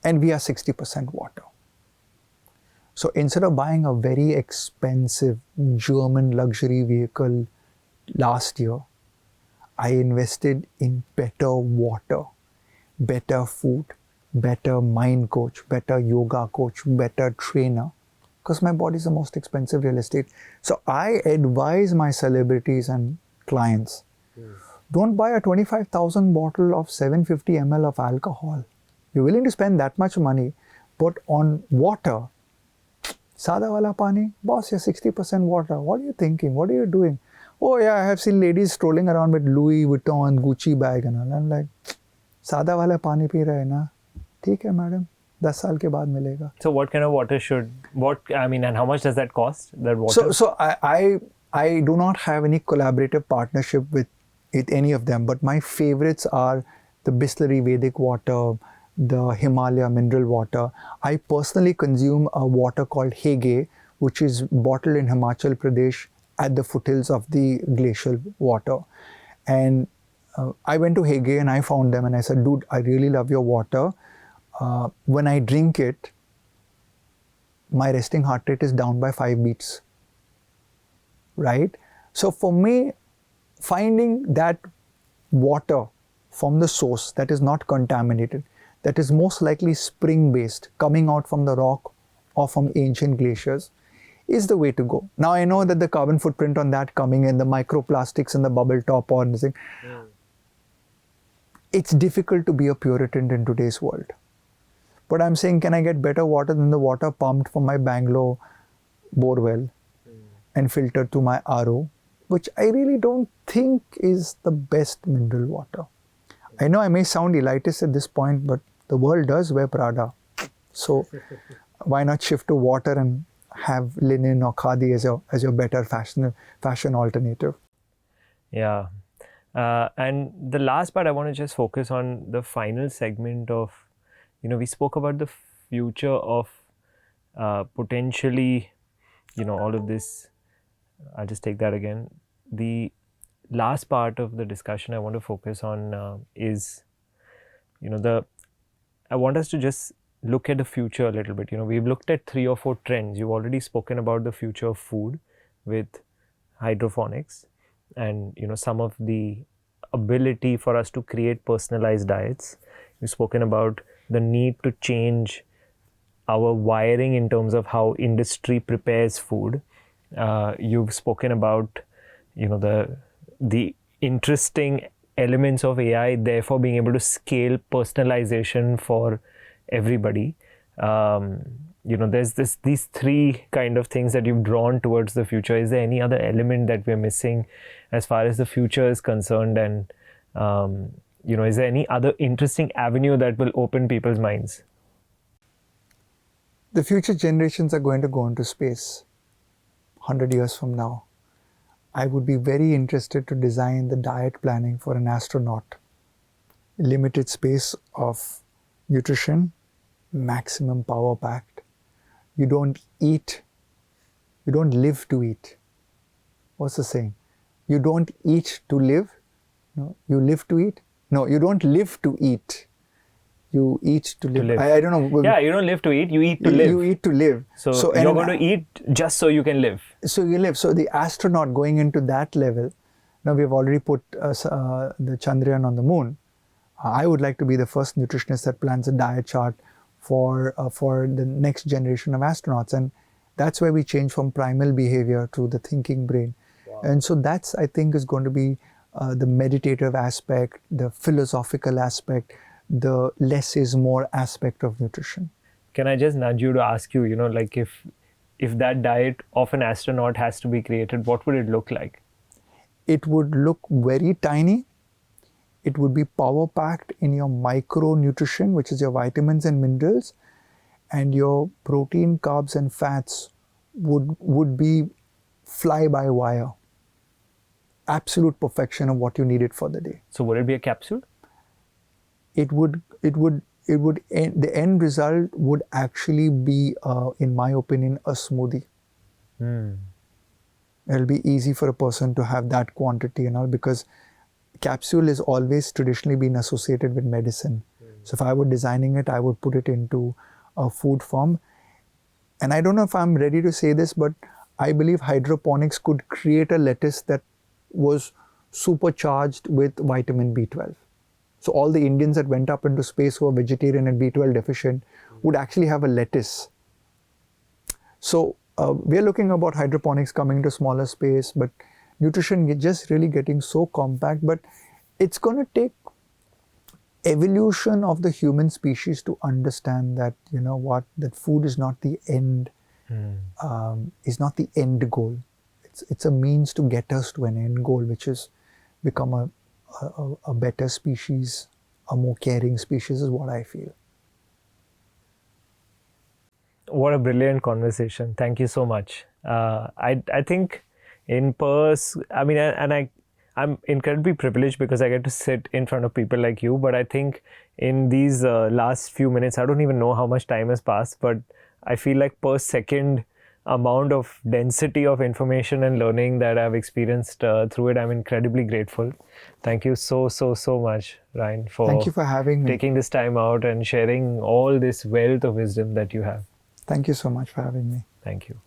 and we are 60% water. So instead of buying a very expensive German luxury vehicle last year, I invested in better water, better food, better mind coach, better yoga coach, better trainer, because my body is the most expensive real estate. So I advise my celebrities and clients, don't buy a 25,000 bottle of 750 ml of alcohol. You're willing to spend that much money, but on water, Sada wala pani, boss, you're 60% water. What are you thinking? What are you doing? Oh yeah, I have seen ladies strolling around with Louis Vuitton, Gucci bag and all. I'm like, Sada wala pani pi rahe na. ठीक है madam, 10 साल के बाद मिलेगा. So what kind of water and how much does that cost, that water? So I do not have any collaborative partnership with any of them, but my favorites are the Bisleri Vedic water, the Himalaya mineral water. I personally consume a water called Hege, which is bottled in Himachal Pradesh at the foothills of the glacial water. And I went to Hege and I found them and I said, dude, I really love your water. When I drink it, my resting heart rate is down by 5 beats, right? So for me, finding that water from the source that is not contaminated, that is most likely spring-based, coming out from the rock or from ancient glaciers, is the way to go. Now I know that the carbon footprint on that coming in, the microplastics in the bubble top or anything, it's difficult to be a Puritan in today's world. But I'm saying, can I get better water than the water pumped from my Bangalore borewell and filtered to my RO, which I really don't think is the best mineral water. I know I may sound elitist at this point, but the world does wear Prada. So why not shift to water and have linen or khadi as your better fashion alternative? Yeah. And the last part, I want to just focus on the final segment of, we spoke about the future of potentially, all of this. I'll just take that again. The last part of the discussion I want to focus on is, I want us to just look at the future a little bit. We've looked at 3 or 4 trends. You've already spoken about the future of food with hydroponics and, some of the ability for us to create personalized diets. You've spoken about the need to change our wiring in terms of how industry prepares food. You've spoken about, the interesting elements of AI, therefore being able to scale personalization for everybody. There's these 3 kind of things that you've drawn towards the future. Is there any other element that we're missing as far as the future is concerned? And is there any other interesting avenue that will open people's minds? The future generations are going to go into space 100 years from now. I would be very interested to design the diet planning for an astronaut. Limited space of nutrition, maximum power packed. You don't live to eat. What's the saying? You don't eat to live. No, you live to eat. No, you don't live to eat. You eat to live. I don't know. Yeah, you don't live to eat. You eat to live. You eat to live. So you're going to eat just so you can live. So you live. So the astronaut going into that level. Now we've already put the Chandrayaan on the moon. I would like to be the first nutritionist that plans a diet chart for the next generation of astronauts, and that's where we change from primal behavior to the thinking brain. Wow. And so that's, I think, is going to be the meditative aspect, the philosophical aspect, the less is more aspect of nutrition. Can I just nudge you to ask you, like if that diet of an astronaut has to be created, what would it look like? It would look very tiny. It would be power packed in your micronutrition, which is your vitamins and minerals, and your protein, carbs, and fats would be fly by wire. Absolute perfection of what you needed for the day. So would it be a capsule? The end result would actually be, in my opinion, a smoothie. It'll be easy for a person to have that quantity and all, because capsule is always traditionally been associated with medicine. So if I were designing it, I would put it into a food form. And I don't know if I'm ready to say this, but I believe hydroponics could create a lettuce that was supercharged with vitamin B12. So all the Indians that went up into space who are vegetarian and B12 deficient would actually have a lettuce. So we're looking about hydroponics coming to smaller space, but nutrition just really getting so compact. But it's going to take evolution of the human species to understand that, that food is not the end, is not the end goal. It's a means to get us to an end goal, which is become a better species, a more caring species, is what I feel. What a brilliant conversation. Thank you so much. I think in person, I'm incredibly privileged because I get to sit in front of people like you, but I think in these last few minutes, I don't even know how much time has passed, but I feel like per second amount of density of information and learning that I've experienced through it, I'm incredibly grateful. Thank you so much, Ryan, for Thank you for having me. Taking this time out and sharing all this wealth of wisdom that you have. Thank you so much for having me. Thank you.